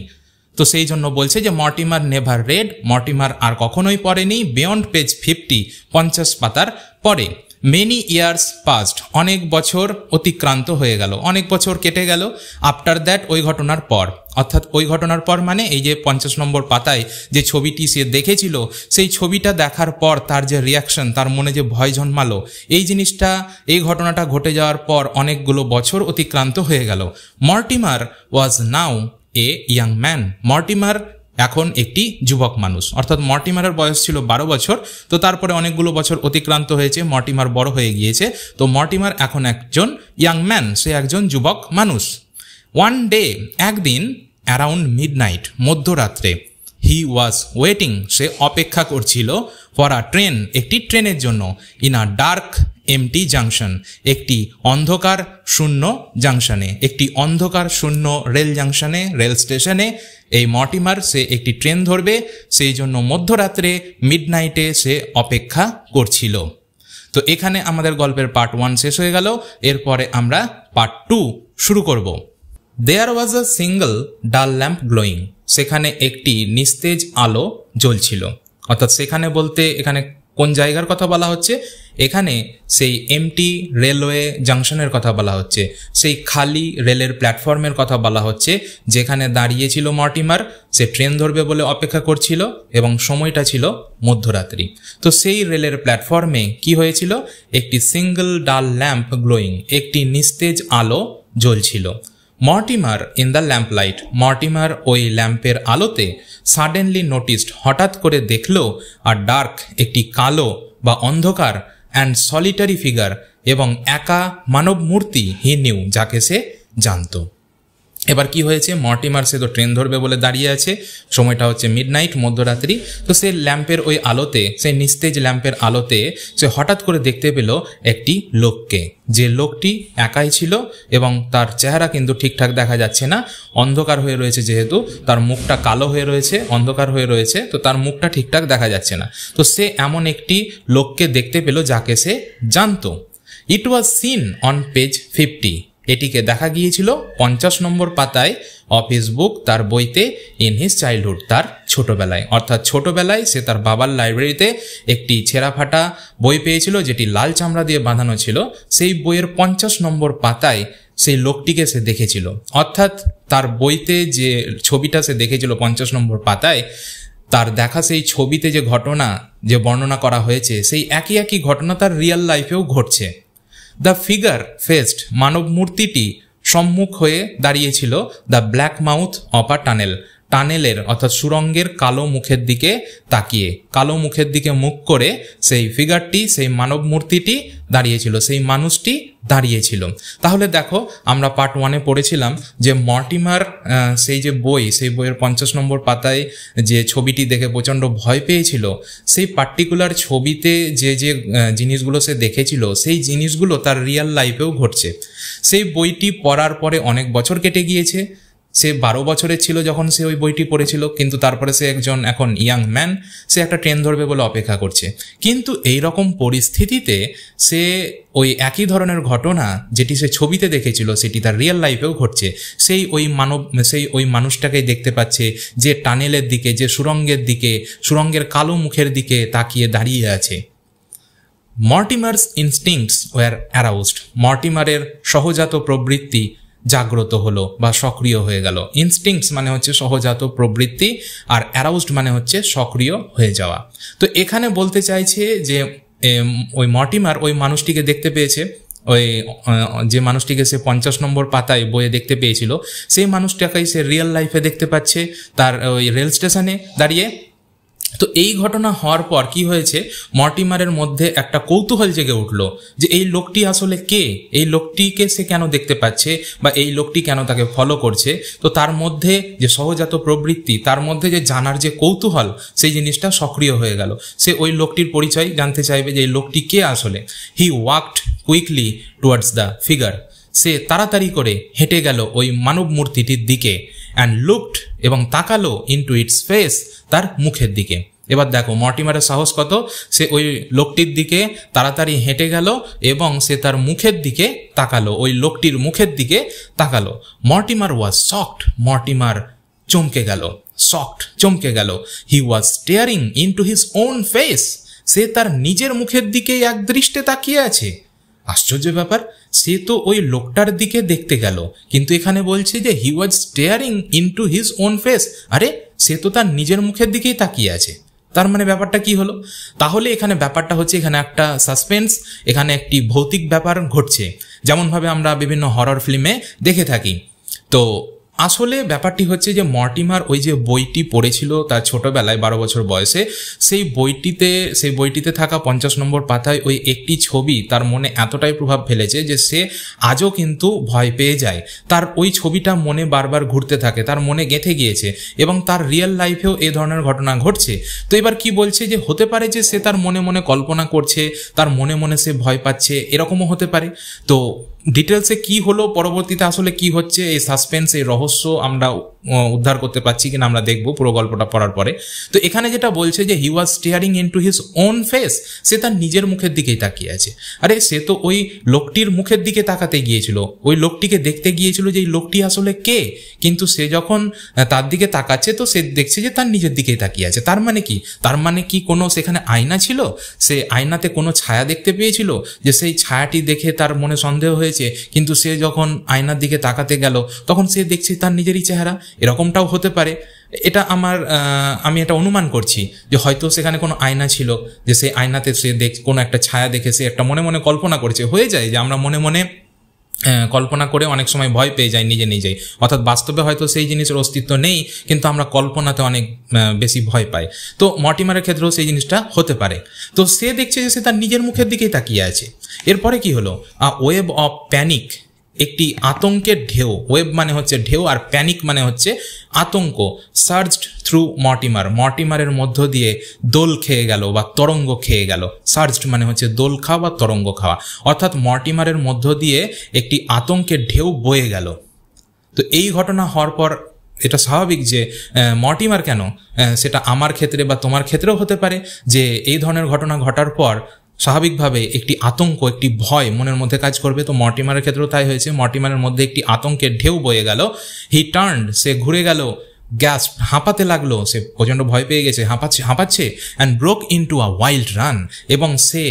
তো সেই জন্য বলছে যে মর্টিমার নেভার রেড, মর্টিমার আর কখনোই পড়েনি বিয়ন্ড পেজ 50, 50 পাতার পরে। মেনি ইয়ার্স পাস্ট, অনেক বছর অতিক্রান্ত হয়ে গেল, অনেক বছর কেটে গেল। আফটার দ্যাট, ওই ঘটনার পর, অর্থাৎ ওই ঘটনার পর মানে এই যে 50 নম্বর পাতায় যে ছবিটি সে দেখেছিল, সেই ছবিটা দেখার পর তার যে রিয়াকশন, তার মনে যে ভয় জন্মালো, এই ঘটনাটা ঘটে যাওয়ার পর অনেকগুলো বছর অতিক্রান্ত হয়ে গেল। Mortimer was now a young man, Mortimer এখন একটি যুবক মানুষ, অর্থাৎ মর্টিমারের বয়স ছিল 12 বছর। তো তারপরে অনেকগুলো বছর অতিক্রান্ত হয়েছে, মর্টিমার বড় হয়ে গিয়েছে, তো মর্টিমার এখন একজন ইয়াং ম্যান, সে একজন যুবক মানুষ। ওয়ান ডে, একদিন, অ্যারাউন্ড মিডনাইট, মধ্যরাত্রে, হি ওয়াজ ওয়েটিং, সে অপেক্ষা করছিল, ফর আ ট্রেন, একটি ট্রেনের জন্য, in a dark empty junction, একটি অন্ধকার শূন্য জাংশনে, একটি অন্ধকার শূন্য রেল জাংশনে, রেল স্টেশনে এই মর্টিমার সে একটি ট্রেন ধরবে, সেই জন্য মধ্যরাত্রে মিডনাইটে সে অপেক্ষা করছিল। তো এখানে আমাদের গল্পের পার্ট 1 শেষ হয়ে গেল। এরপরে আমরা পার্ট 2 শুরু করব। দেয়ার ওয়াজ আ সিঙ্গল ডাল ল্যাম্প গ্লোয়িং, সেখানে একটি নিস্তেজ আলো জ্বলছিল। অর্থাৎ সেখানে বলতে এখানে কোন জায়গার কথা বলা হচ্ছে? এখানে সেই এমটি রেলওয়ে জাংশনের কথা বলা হচ্ছে, সেই খালি রেলের প্ল্যাটফর্মের কথা বলা হচ্ছে, যেখানে দাঁড়িয়েছিল মর্টিমার, সে ট্রেন ধরবে বলে অপেক্ষা করছিল এবং সময়টা ছিল মধ্যরাত্রি। তো সেই রেলের প্ল্যাটফর্মে কি হয়েছিল? একটি সিঙ্গল ডাল ল্যাম্প গ্লোয়িং, একটি নিস্তেজ আলো জ্বলছিল। Mortimer in the lamp light, Mortimer ওই ল্যাম্পের আলোতে সাডেনলি নোটিসড, হঠাৎ করে দেখল, আর ডার্ক, একটি কালো বা অন্ধকার, অ্যান্ড সলিটারি ফিগার, এবং একা মানব মূর্তি, হি নিউ, যাকে সে জানত। এবার কি হয়েছে? মর্টিমার সে তো ট্রেন ধরবে বলে দাঁড়িয়ে আছে, সময়টা হচ্ছে মিডনাইট, মধ্যরাত্রি। তো সে ল্যাম্পের ওই আলোতে, সেই নিস্তেজ ল্যাম্পের আলোতে সে হঠাৎ করে দেখতে পেল একটি লোককে, যে লোকটি একাই ছিল এবং তার চেহারা কিন্তু ঠিকঠাক দেখা যাচ্ছে না, অন্ধকার হয়ে রয়েছে, যেহেতু তার মুখটা কালো হয়ে রয়েছে, অন্ধকার হয়ে রয়েছে, তো তার মুখটা ঠিকঠাক দেখা যাচ্ছে না। তো সে এমন একটি লোককে দেখতে পেল যাকে সে জানতো। ইট ওয়াজ সিন অন পেজ 50, এটিকে দেখা গিয়েছিল 50 নম্বর পাতায় অফ হিজ বুক, তার বইতে, ইন হিজ চাইল্ডহুড, তার ছোটবেলায়। অর্থাৎ ছোটবেলায় সে তার বাবার লাইব্রেরিতে একটি ছেঁড়া ফাটা বই পেয়েছিল, যেটি লাল চামড়া দিয়ে বাঁধানো ছিল। সেই বইয়ের 50 নম্বর পাতায় সেই লোকটিকে সে দেখেছিল। অর্থাৎ তার বইতে যে ছবিটা সে দেখেছিল 50 নম্বর পাতায়, তার দেখা সেই ছবিতে যে ঘটনা যে বর্ণনা করা হয়েছে, সেই একই ঘটনা তার রিয়েল লাইফেও ঘটছে। দ্য ফিগার ফেস্ট, মানব মূর্তিটি সম্মুখ হয়ে দাঁড়িয়েছিল, the black mouth of a tunnel, টানেলের অর্থাৎ সুড়ঙ্গের কালো মুখের দিকে তাকিয়ে, কালো মুখের দিকে মুখ করে সেই ফিগারটি, সেই মানব মূর্তিটি দাঁড়িয়েছিল, সেই মানুষটি দাঁড়িয়েছিল। তাহলে দেখো, আমরা পার্ট 1-এ পড়েছিলাম যে মর্টিমার সেই যে বই, সেই বইয়ের 50 নম্বর পাতায় যে ছবিটি দেখে প্রচণ্ড ভয় পেয়েছিল, সেই পার্টিকুলার ছবিতে যে জিনিসগুলো সে দেখেছিল, সেই জিনিসগুলো তার রিয়েল লাইফেও ঘটছে। সেই বইটি পড়ার পরে অনেক বছর কেটে গিয়েছে, সে 12 বছরের ছিল যখন সে ওই বইটি পড়েছিল, কিন্তু তারপরে সে একজন এখন ইয়াং ম্যান, সে একটা ট্রেন ধরবে বলে অপেক্ষা করছে। কিন্তু এই রকম পরিস্থিতিতে সে ওই একই ধরনের ঘটনা যেটি সে ছবিতে দেখেছিল, সেটি তার রিয়েল লাইফেও ঘটছে। সেই ওই মানুষটাকেই দেখতে পাচ্ছে, যে টানেলের দিকে, যে সুড়ঙ্গের দিকে, সুড়ঙ্গের কালো মুখের দিকে তাকিয়ে দাঁড়িয়ে আছে। মর্টিমার্স ইনস্টিংক্টস ওয়ার অ্যারাউজড, মর্টিমারের সহজাত প্রবৃত্তি জাগ্রত হলো বা সক্রিয় হয়ে গেল। ইনস্টিংক্টস মানে হচ্ছে সহজাত প্রবৃত্তি, আর অ্যারাউজড মানে হচ্ছে সক্রিয় হয়ে যাওয়া। তো এখানে বলতে চাইছে যে ওই মর্টিমার ওই মানুষটিকে দেখতে পেয়েছে, ওই যে মানুষটিকে সে 50 নম্বর পাতায় বইয়ে দেখতে পেয়েছিল, সেই মানুষটাকেই সে রিয়েল লাইফে দেখতে পাচ্ছে, তার ওই রেল স্টেশনে দাঁড়িয়ে। তো এই ঘটনা হওয়ার পর কি হয়েছে, মর্টিমারের মধ্যে একটা কৌতূহল জেগে উঠলো যে এই লোকটি আসলে কে, এই লোকটিকে সে কেন দেখতে পাচ্ছে বা এই লোকটি কেন তাকে ফলো করছে। তো তার মধ্যে যে সহজাত প্রবৃত্তি, তার মধ্যে যে জানার যে কৌতূহল, সেই জিনিসটা সক্রিয় হয়ে গেল। সে ওই লোকটির পরিচয় জানতে চাইবে যে এই লোকটি কে আসলে। He walked quickly towards the figure, সে তাড়াতাড়ি করে হেঁটে গেল ওই মানব মূর্তিটির দিকে। অ্যান্ড লুকড, এবং তাকালো ইনটু ইটস ফেস, তার মুখের দিকে। এবার দেখো মর্টিমারের সাহস কত, সে ওই লোকটির দিকে তাড়াতাড়ি হেঁটে গেল এবং সে তার মুখের দিকে তাকালো, ওই লোকটির মুখের দিকে তাকালো। মর্টিমার ওয়াজ শকড, মর্টিমার চমকে গেল, শকড চমকে গেল। He was staring into his own face, সে তার নিজের মুখের দিকে এক দৃষ্টে তাকিয়ে আছে। আশ্চর্য ব্যাপার, সে তো ওই লোকটার দিকে দেখতে গেল, কিন্তু এখানে বলছে যে he was staring into his own face. আরে সে তো তার নিজের মুখের দিকেই তাকিয়ে আছে, তার মানে ব্যাপারটা কি হলো? তাহলে এখানে ব্যাপারটা হচ্ছে, এখানে একটা সাসপেন্স, এখানে একটি ভৌতিক ব্যাপার ঘটছে, যেমনভাবে আমরা বিভিন্ন হরর ফিল্মে দেখে থাকি। তো আসলে ব্যাপারটি হচ্ছে যে মর্টিমার ওই যে বইটি পড়েছিল তার ছোটবেলায় 12 বছর বয়সে, সেই বইটিতে থাকা 50 নম্বর পাতায় ওই একটি ছবি তার মনে এতটাই প্রভাব ফেলেছে যে সে আজও কিন্তু ভয় পেয়ে যায়। তার ওই ছবিটা মনে বারবার ঘুরতে থাকে, তার মনে গেঁথে গিয়েছে এবং তার রিয়েল লাইফেও এই ধরনের ঘটনা ঘটছে। তো এবার কি বলছে যে হতে পারে যে সে তার মনে মনে কল্পনা করছে, তার মনে মনে সে ভয় পাচ্ছে, এরকমও হতে পারে। তো ডিটেলসে কি হলো, পরবর্তীতে আসলে কি হচ্ছে, এই সাসপেন্স, এই রহস্য আমরা উদ্ধার করতে পারছি কিনা আমরা দেখবো পুরো গল্পটা পড়ার পরে। তো এখানে যেটা বলছে যে he was staring into his own face, সে তার নিজের মুখের দিকেই তাকিয়ে আছে। আরে সে তো ওই লোকটির মুখের দিকে তাকাতে গিয়েছিল, ওই লোকটিকে দেখতে গিয়েছিল যে এই লোকটি আসলে কে, কিন্তু সে যখন তার দিকে তাকাচ্ছে তো সে দেখছে যে তার নিজের দিকেই তাকিয়ে আছে। তার মানে কি, তার মানে কি কোনো সেখানে আয়না ছিল, সে আয়নাতে কোনো ছায়া দেখতে পেয়েছিল, যে সেই ছায়াটি দেখে তার মনে সন্দেহ হয়েছে, কিন্তু সে যখন আয়নার দিকে তাকাতে গেল তখন সে দেখছে তার নিজেরই চেহারা। এরকমটাও হতে পারে, এটা আমি এটা অনুমান করছি যে হয়তো সেখানে কোনো আয়না ছিল, যে সেই আয়নাতে সে কোনো একটা ছায়া দেখে সে একটা মনে মনে কল্পনা করছে। হয়ে যায় যে আমরা মনে মনে কল্পনা করে অনেক সময় ভয় পেয়ে যাই নিজেই, অর্থাৎ বাস্তবে হয়তো সেই জিনিসের অস্তিত্ব নেই, কিন্তু আমরা কল্পনাতে অনেক বেশি ভয় পাই। তো মর্টিমারের ক্ষেত্রেও সেই জিনিসটা হতে পারে। তো সে দেখছে যে সে তার নিজের মুখের দিকেই তাকিয়ে আছে। এরপরে কি হলো, ওয়েভ অফ প্যানিক, একটি আতঙ্কের ঢেউ, ওয়েভ মানে হচ্ছে ঢেউ আর প্যানিক মানে হচ্ছে আতঙ্ক, সার্জড থ্রু মর্টিমারের মধ্য দিয়ে দোল খেয়ে গেল বা তরঙ্গ খেয়ে গেল। সার্জড মানে হচ্ছে দোল খাওয়া বা তরঙ্গ খাওয়া, অর্থাৎ মর্টিমারের মধ্য দিয়ে একটি আতঙ্কের ঢেউ বয়ে গেল। তো এই ঘটনা হওয়ার পর এটা স্বাভাবিক যে মর্টিমার কেন, সেটা আমার ক্ষেত্রে বা তোমার ক্ষেত্রেও হতে পারে যে এই ধরনের ঘটনা ঘটার পর স্বাভাবিকভাবে একটি আতঙ্ক, একটি ভয় মনের মধ্যে কাজ করবে। তো মর্টিমারের ক্ষেত্রেও তাই হয়েছে, মর্টিমারের মধ্যে একটি আতঙ্কের ঢেউ বয়ে গেল। হি টার্নড, সে ঘুরে গেল, গ্যাস হাঁপাতে লাগলো, সে প্রচণ্ড ভয় পেয়ে গেছে, হাঁপাচ্ছে and broke into a wild run, এবং সে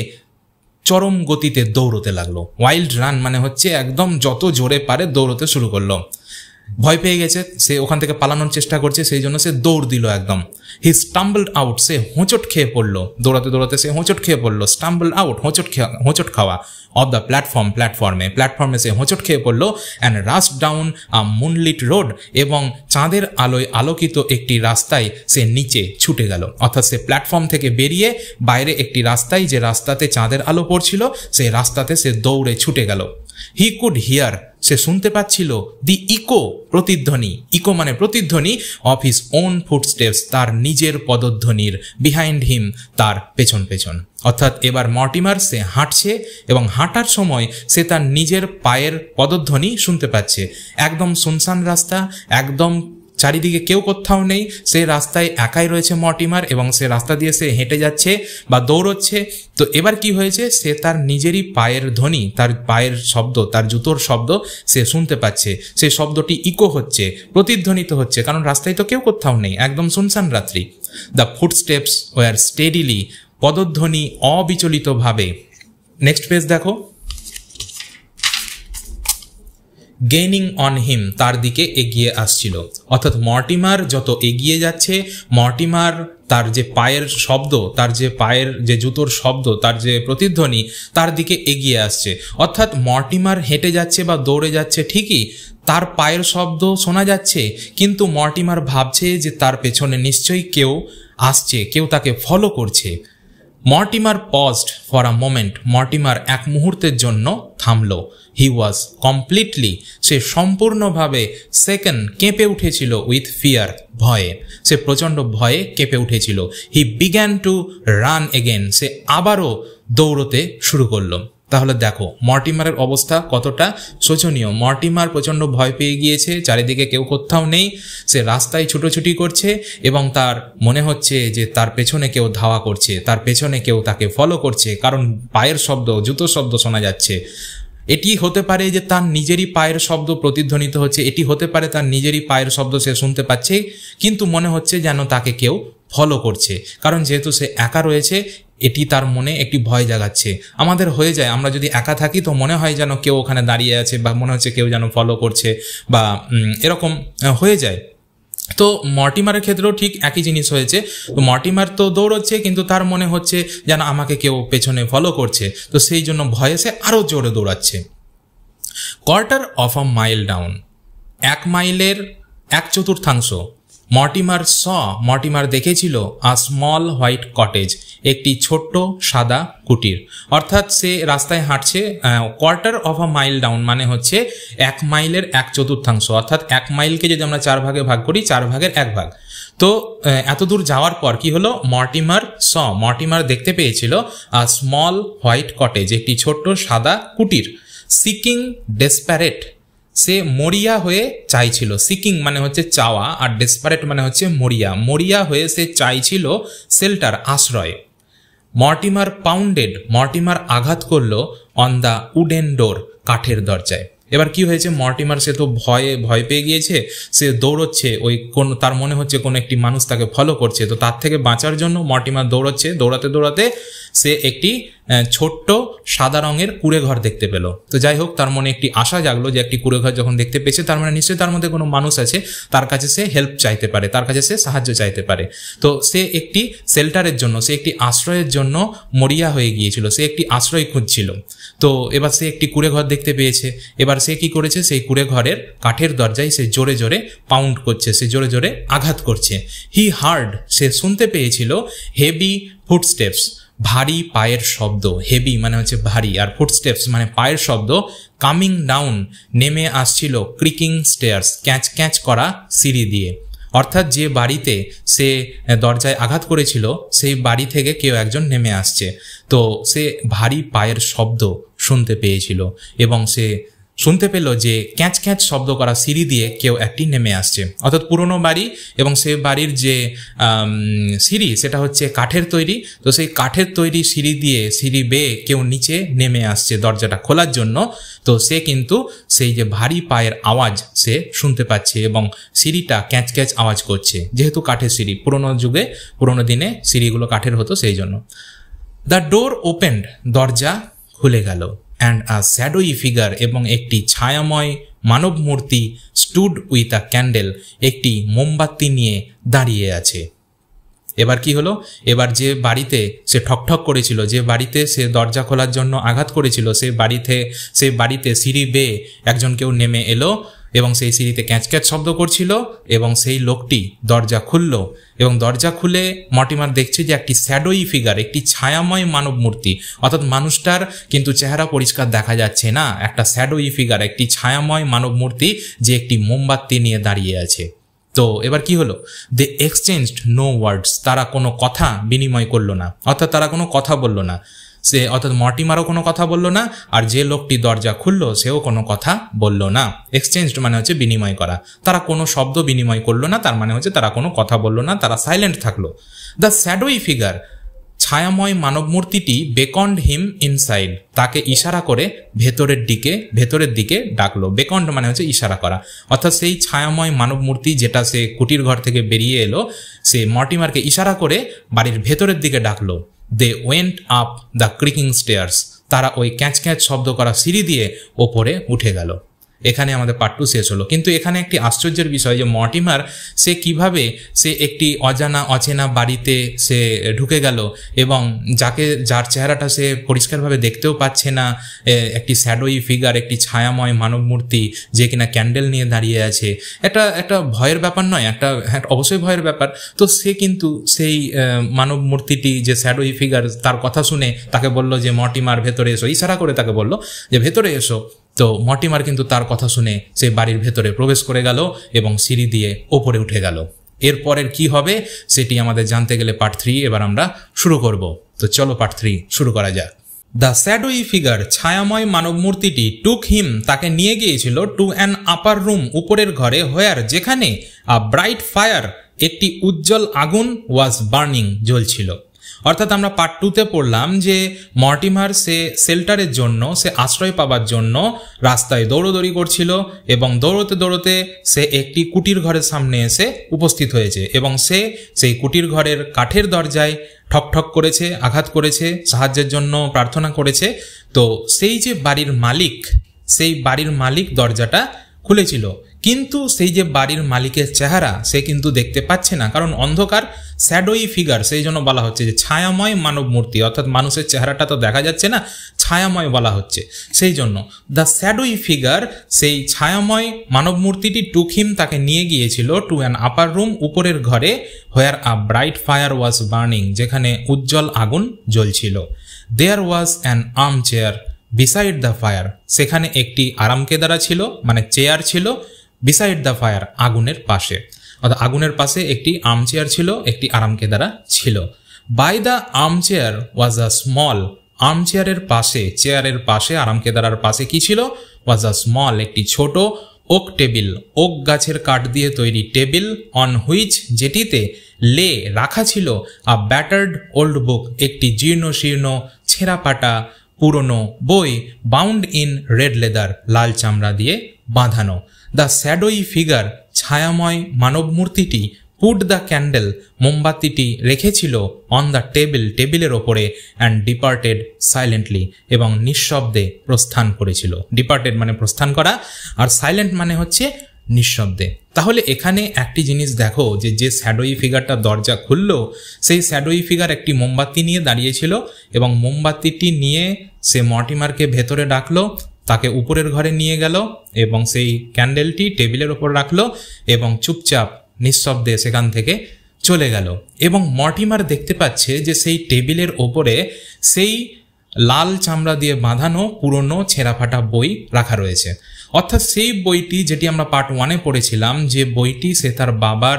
চরম গতিতে দৌড়তে লাগলো। ওয়াইল্ড রান মানে হচ্ছে একদম যত জোরে পারে দৌড়তে শুরু করলো। ভয় পেয়ে গেছে, সে ওখান থেকে পালানোর চেষ্টা করছে, সেই জন্য সে দৌড় দিল একদম। হি স্টাম্বলড আউট, সে হোঁচট খেয়ে পড়লো, দৌড়াতে সে হোঁচট খেয়ে পড়লো। স্টাম্বল আউট, হোঁচট খাওয়া। অফ দ্য প্ল্যাটফর্মে সে হোঁচট খেয়ে পড়লো। And rush down a moonlit road, এবং চাঁদের আলোয় আলোকিত একটি রাস্তায় সে নিচে ছুটে গেল। অর্থাৎ সে প্ল্যাটফর্ম থেকে বেরিয়ে বাইরে একটি রাস্তায়, যে রাস্তাতে চাঁদের আলো পড়ছিল, সেই রাস্তাতে সে দৌড়ে ছুটে গেল। হি কুড হিয়ার, সে শুনতে পাচ্ছিল দি ইকো, প্রতিধ্বনি, ইকো মানে প্রতিধ্বনি, অফ হিজ ওন ফুটস্টেপস, তার নিজের পদধ্বনির, বিহাইন্ড হিম, তার পেছন। অর্থাৎ এবার মর্টিমার সে হাঁটছে এবং হাঁটার সময় সে তার নিজের পায়ের পদধ্বনি শুনতে পাচ্ছে। একদম শুনশান রাস্তা, একদম চারিদিকে কেউ কোথাও নেই, সে রাস্তায় একাই রয়েছে মর্টিমার, এবং সে রাস্তা দিয়ে সে হেঁটে যাচ্ছে বা দৌড়চ্ছে। তো এবার কি হয়েছে, সে তার নিজেরই পায়ের ধ্বনি, তার পায়ের শব্দ, তার জুতোর শব্দ সে শুনতে পাচ্ছে। সেই শব্দটি ইকো হচ্ছে, প্রতিধ্বনিত হচ্ছে, কারণ রাস্তায় তো কেউ কোথাও নেই, একদম শুনশান রাত্রি। দ্য ফুটস্টেপস ওয়ার স্টেডিলি, পদধ্বনি অবিচলিতভাবে। নেক্সট পেজ দেখো। গেইনিং অন হিম, তার দিকে এগিয়ে আসছিল। অর্থাৎ মর্টিমার যত এগিয়ে যাচ্ছে, মর্টিমার তার যে পায়ের শব্দ, তার যে পায়ের যে জুতোর শব্দ, তার যে প্রতিধ্বনি, তার দিকে এগিয়ে আসছে। অর্থাৎ মর্টিমার হেঁটে যাচ্ছে বা দৌড়ে যাচ্ছে ঠিকই, তার পায়ের শব্দ শোনা যাচ্ছে, কিন্তু মর্টিমার ভাবছে যে তার পেছনে নিশ্চয়ই কেউ আসছে, কেউ তাকে ফলো করছে। Mortimer paused for a moment, Mortimer এক মুহূর্তের জন্য থামলো। হি ওয়াজ কমপ্লিটলি, সে সম্পূর্ণভাবে সেকেন্ড, কেঁপে উঠেছিল উইথ ফিয়ার, ভয়ে, সে প্রচণ্ড ভয়ে কেঁপে উঠেছিল। He began to run again, সে আবারও দৌড়তে শুরু করলো। তাহলে দেখো মর্টিমারের অবস্থা কতটা শোচনীয়। মর্টিমার প্রচণ্ড ভয় পেয়ে গিয়েছে, চারিদিকে কেউ কোথাও নেই, সে রাস্তায় ছুটোছুটি করছে এবং তার মনে হচ্ছে যে তার পেছনে কেউ ধাওয়া করছে, তার পেছনে কেউ তাকে ফলো করছে, কারণ পায়ের শব্দ, জুতোর শব্দ শোনা যাচ্ছে। এটি হতে পারে যে তার নিজেরই পায়ের শব্দ প্রতিধ্বনিত হচ্ছে, এটি হতে পারে তার নিজেরই পায়ের শব্দ সে শুনতে পাচ্ছে, কিন্তু মনে হচ্ছে যেন তাকে কেউ ফলো করছে, কারণ যেহেতু সে একা রয়েছে এটি তার মনে একটি ভয় জাগাচ্ছে। আমাদের হয়ে যায়, আমরা যদি একা থাকি তো মনে হয় যেন কেউ ওখানে দাঁড়িয়ে আছে, বা মনে হচ্ছে কেউ যেন ফলো করছে, বা এরকম হয়ে যায়। তো মর্টিমারের ক্ষেত্রেও ঠিক একই জিনিস হয়েছে। তো মর্টিমার তো দৌড়চ্ছে, কিন্তু তার মনে হচ্ছে যেন আমাকে কেউ পেছনে ফলো করছে, তো সেই জন্য ভয়ে সে আরও জোরে দৌড়াচ্ছে। Quarter of a mile down, 1 মাইলের 1/4 মর্টিমার দেখেছিল আ স্মল হোয়াইট কটেজ, একটি ছোট্ট সাদা কুটির। অর্থাৎ সে রাস্তায় হাঁটছে, quarter of a mile down মানে হচ্ছে 1 মাইলের 1/4, অর্থাৎ 1 মাইলকে যদি আমরা 4 ভাগে ভাগ করি, 4 ভাগের 1 ভাগ। তো এত দূর যাওয়ার পর কি হলো, মর্টিমার দেখতে পেয়েছিল আ স্মল হোয়াইট কটেজ, একটি ছোট্ট সাদা কুটির। সিকিং ডেসপারেট, সে মরিয়া হয়ে চাইছিল। সিকিং মানে হচ্ছে চাওয়া, আর ডেসপারেট মানে হচ্ছে মরিয়া হয়ে সে চাইছিল শেল্টার, আশ্রয়। মর্টিমার আঘাত করলো অন দ্য উডেন ডোর, কাঠের দরজায়। এবার কি হয়েছে, মর্টিমার সে তো ভয় পেয়ে গিয়েছে, সে দৌড়চ্ছে, তার মনে হচ্ছে কোনো একটি মানুষ তাকে ফলো করছে। তো তার থেকে বাঁচার জন্য মর্টিমার দৌড়াতে সে একটি ছোট্ট সাদা রঙের কুঁড়ে ঘর দেখতে পেল। তো যাই হোক, তার মনে একটি আশা জাগলো যে একটি কুঁড়ে ঘর যখন দেখতে পেয়েছে, তার মানে নিশ্চয়ই তার মধ্যে কোনো মানুষ আছে, তার কাছে সে হেল্প চাইতে পারে, তার কাছে সে সাহায্য চাইতে পারে। তো সে একটি শেল্টারের জন্য, সে একটি আশ্রয়ের জন্য মরিয়া হয়ে গিয়েছিল, সে একটি আশ্রয় খুঁজছিল। তো এবার সে একটি কুঁড়ে ঘর দেখতে পেয়েছে। এবার সে কি করেছে, সেই কুঁড়ে ঘরের কাঠের দরজায় সে জোরে জোরে পাউন্ড করছে, সে জোরে জোরে আঘাত করছে। হি হার্ড, সে শুনতে পেয়েছিল হেভি ফুটস্টেপস, ভারী পায়ের শব্দ। হেভি মানে হচ্ছে ভারী, আর ফুটস্টেপস মানে পায়ের শব্দ। কামিং ডাউন, নেমে আসছিল ক্রিকিং স্টেয়ার্স, ক্যাঁচ করা সিঁড়ি দিয়ে। অর্থাৎ যে বাড়িতে সে দরজায় আঘাত করেছিল সেই বাড়ি থেকে কেউ একজন নেমে আসছে। তো সে ভারী পায়ের শব্দ শুনতে পেয়েছিল এবং সে শুনতে পেল যে ক্যাঁচ শব্দ করা সিঁড়ি দিয়ে কেউ একটি নেমে আসছে। অর্থাৎ পুরনো বাড়ি, এবং সে বাড়ির যে সিঁড়ি সেটা হচ্ছে কাঠের তৈরি। তো সেই কাঠের তৈরি সিঁড়ি বেয়ে কেউ নিচে নেমে আসছে দরজাটা খোলার জন্য। তো সে কিন্তু সেই যে ভারী পায়ের আওয়াজ সে শুনতে পাচ্ছে এবং সিঁড়িটা ক্যাঁচ আওয়াজ করছে, যেহেতু কাঠের সিঁড়ি। পুরোনো দিনে সিঁড়িগুলো কাঠের হতো, সেই জন্য। দ্য ডোর ওপেন্ড, দরজা খুলে গেল। অ্যান্ড আ শ্যাডোই ফিগার, এবং একটি ছায়াময় মানব মূর্তি স্টুড উইথ আ ক্যান্ডেল, একটি মোমবাতি নিয়ে দাঁড়িয়ে আছে। এবার কি হলো, এবার যে বাড়িতে সে ঠকঠক করেছিল, যে বাড়িতে সে দরজা খোলার জন্য আঘাত করেছিল, সেই বাড়িতে সিঁড়ি বেয়ে একজন কেউ নেমে এলো এবং সেই সিঁড়িতে ক্যাঁচ শব্দ করছিল, এবং সেই লোকটি দরজা খুলল। এবং দরজা খুলে মর্টিমার দেখছে যে একটি শ্যাডোই ফিগার, একটি ছায়াময় মানব মূর্তি। অর্থাৎ মানুষটার কিন্তু চেহারা পরিষ্কার দেখা যাচ্ছে না, একটা শ্যাডোই ফিগার, একটি ছায়াময় মানব মূর্তি যে একটি মোমবাতি নিয়ে দাঁড়িয়ে আছে। তো এবার কি হলো, দে এক্সচেঞ্জড নো ওয়ার্ডস, তারা কোনো কথা বিনিময় করলো না, অর্থাৎ তারা কোনো কথা বলল না। অর্থাৎ মর্টিমারও কোনো কথা বলল না, আর যে লোকটি দরজা খুললো সেও কোনো কথা বলল না। এক্সচেঞ্জড মানে হচ্ছে বিনিময় করা। তারা কোনো শব্দ বিনিময় করলো না, তার মানে হচ্ছে তারা কোনো কথা বলল না, তারা সাইলেন্ট থাকলো। দ্য শ্যাডোই ফিগার, ছায়াময় মানব মূর্তিটি বেকন্ড হিম ইনসাইড, তাকে ইশারা করে ভেতরের দিকে ডাকলো। বেকন্ড মানে হচ্ছে ইশারা করা। অর্থাৎ সেই ছায়াময় মানব মূর্তি যেটা সে কুটির ঘর থেকে বেরিয়ে এলো, সে মর্টিমারকে ইশারা করে বাড়ির ভেতরের দিকে ডাকলো। They went up the creaking stairs, তারা ওই ক্যাঁচ শব্দ করা সিঁড়ি দিয়ে ওপরে উঠে গেল। এখানে আমাদের পার্ট 2 শেষ হলো। কিন্তু এখানে একটি আশ্চর্যের বিষয় যে মর্টিমার সে কিভাবে সে একটি অচেনা বাড়িতে সে ঢুকে গেল এবং যার চেহারাটা সে পরিষ্কারভাবে দেখতেও পাচ্ছে না, একটি শ্যাডোই ফিগার, একটি ছায়াময় মানব মূর্তি যে কিনা ক্যান্ডেল নিয়ে দাঁড়িয়ে আছে, একটা ভয়ের ব্যাপার নয়? একটা অবশ্যই ভয়ের ব্যাপার। তো সে কিন্তু সেই মানব মূর্তিটি যে শ্যাডোই ফিগার তার কথা শুনে তাকে বলল যে মর্টিমার ভেতরে এসো, ইশারা করে তাকে বলল যে ভেতরে এসো। তো মর্টিমার কিন্তু তার কথা শুনে সেই বাড়ির ভেতরে প্রবেশ করে গেল এবং সিঁড়ি দিয়ে ওপরে উঠে গেল। এরপরের কি হবে সেটি আমাদের জানতে গেলে পার্ট 3 এবার আমরা শুরু করব। তো চলো পার্ট 3 শুরু করা যাক। দ্য শ্যাডোই ফিগার, ছায়াময় মানব মূর্তিটি, টুক হিম, তাকে নিয়ে গিয়েছিল টু অ্যান আপার রুম, উপরের ঘরে, হোয়ার, যেখানে আ ব্রাইট ফায়ার, একটি উজ্জ্বল আগুন, ওয়াজ বার্নিং, জ্বলছিল। অর্থাৎ আমরা পার্ট 2-তে পড়লাম যে মর্টিমার সে শেল্টারের জন্য, সে আশ্রয় পাবার জন্য রাস্তায় দৌড়োদৌড়ি করছিল এবং দৌড়তে দৌড়তে সে একটি কুটির ঘরের সামনে এসে উপস্থিত হয়েছে এবং সে সেই কুটির ঘরের কাঠের দরজায় ঠকঠক করেছে, আঘাত করেছে, সাহায্যের জন্য প্রার্থনা করেছে। তো সেই যে বাড়ির মালিক, সেই বাড়ির মালিক দরজাটা খুলেছিল, কিন্তু সেই যে বাড়ির মালিকের চেহারা সে কিন্তু দেখতে পাচ্ছে না, কারণ অন্ধকার, শ্যাডোই ফিগার, সেই জন্য বলা হচ্ছে যে ছায়াময় মানব মূর্তি, অর্থাৎ মানুষের চেহারাটা তো দেখা যাচ্ছে না, ছায়াময় বলা হচ্ছে। সেই জন্য দ্য শ্যাডোই ফিগার, সেই ছায়াময় মানব মূর্তিটি, টুক হিম, তাকে নিয়ে গিয়েছিল টু অ্যান আপার রুম, উপরের ঘরে, where a bright fire was burning, যেখানে উজ্জ্বল আগুন জ্বলছিল। There was an arm chair beside the fire, সেখানে একটি আরামকেদারা ছিল, মানে চেয়ার ছিল, বিসাইড দ্য ফায়ার, আগুনের পাশে, অর্থাৎ আগুনের পাশে একটি আর্ম চেয়ার ছিল, একটি আরামকেদারা ছিল। By the arm chair was a small, arm চেয়ারের পাশে, চেয়ারের পাশে, আরামকেদারার পাশে কি ছিল? ওয়াজ আ স্মল, একটি ছোট ওক টেবিল, ওক গাছের কাঠ দিয়ে তৈরি টেবিল, অন হুইচ, যেটিতে লে, রাখা ছিল, আ ব্যাটার্ড ওল্ড বুক, একটি জীর্ণ শীর্ণ ছেঁড়া ফাটা পুরনো বই, বাউন্ড ইন রেড লেদার, লাল চামড়া দিয়ে বাঁধানো। দ্য শ্যাডোই ফিগার, ছায়াময় মানব মূর্তিটি, পুট দ্য ক্যান্ডেল, মোমবাতিটি রেখেছিল, অন দ্য টেবিল, টেবিলের ওপরে, অ্যান্ড ডিপার্টেড সাইলেন্টলি, এবং নিঃশব্দে প্রস্থান করেছিল। ডিপার্টেড মানে প্রস্থান করা, আর সাইলেন্ট মানে হচ্ছে নিঃশব্দে। তাহলে এখানে একটি জিনিস দেখো, যে শ্যাডোই ফিগারটা দরজা খুলল, সেই শ্যাডোই ফিগার একটি মোমবাতি নিয়ে দাঁড়িয়েছিল এবং মোমবাতিটি নিয়ে সে মর্টিমারকে ভেতরে ডাকলো, তাকে উপরের ঘরে নিয়ে গেল এবং সেই ক্যান্ডেলটি টেবিলের ওপর রাখলো এবং চুপচাপ নিঃশব্দে সেখান থেকে চলে গেল। এবং মর্টিমার দেখতে পাচ্ছে যে সেই টেবিলের ওপরে সেই লাল চামড়া দিয়ে বাঁধানো পুরনো ছেঁড়াফাটা বই রাখা রয়েছে। অর্থাৎ সেই বইটি, যেটি আমরা পার্ট 1-এ পড়েছিলাম, যে বইটি সে তার বাবার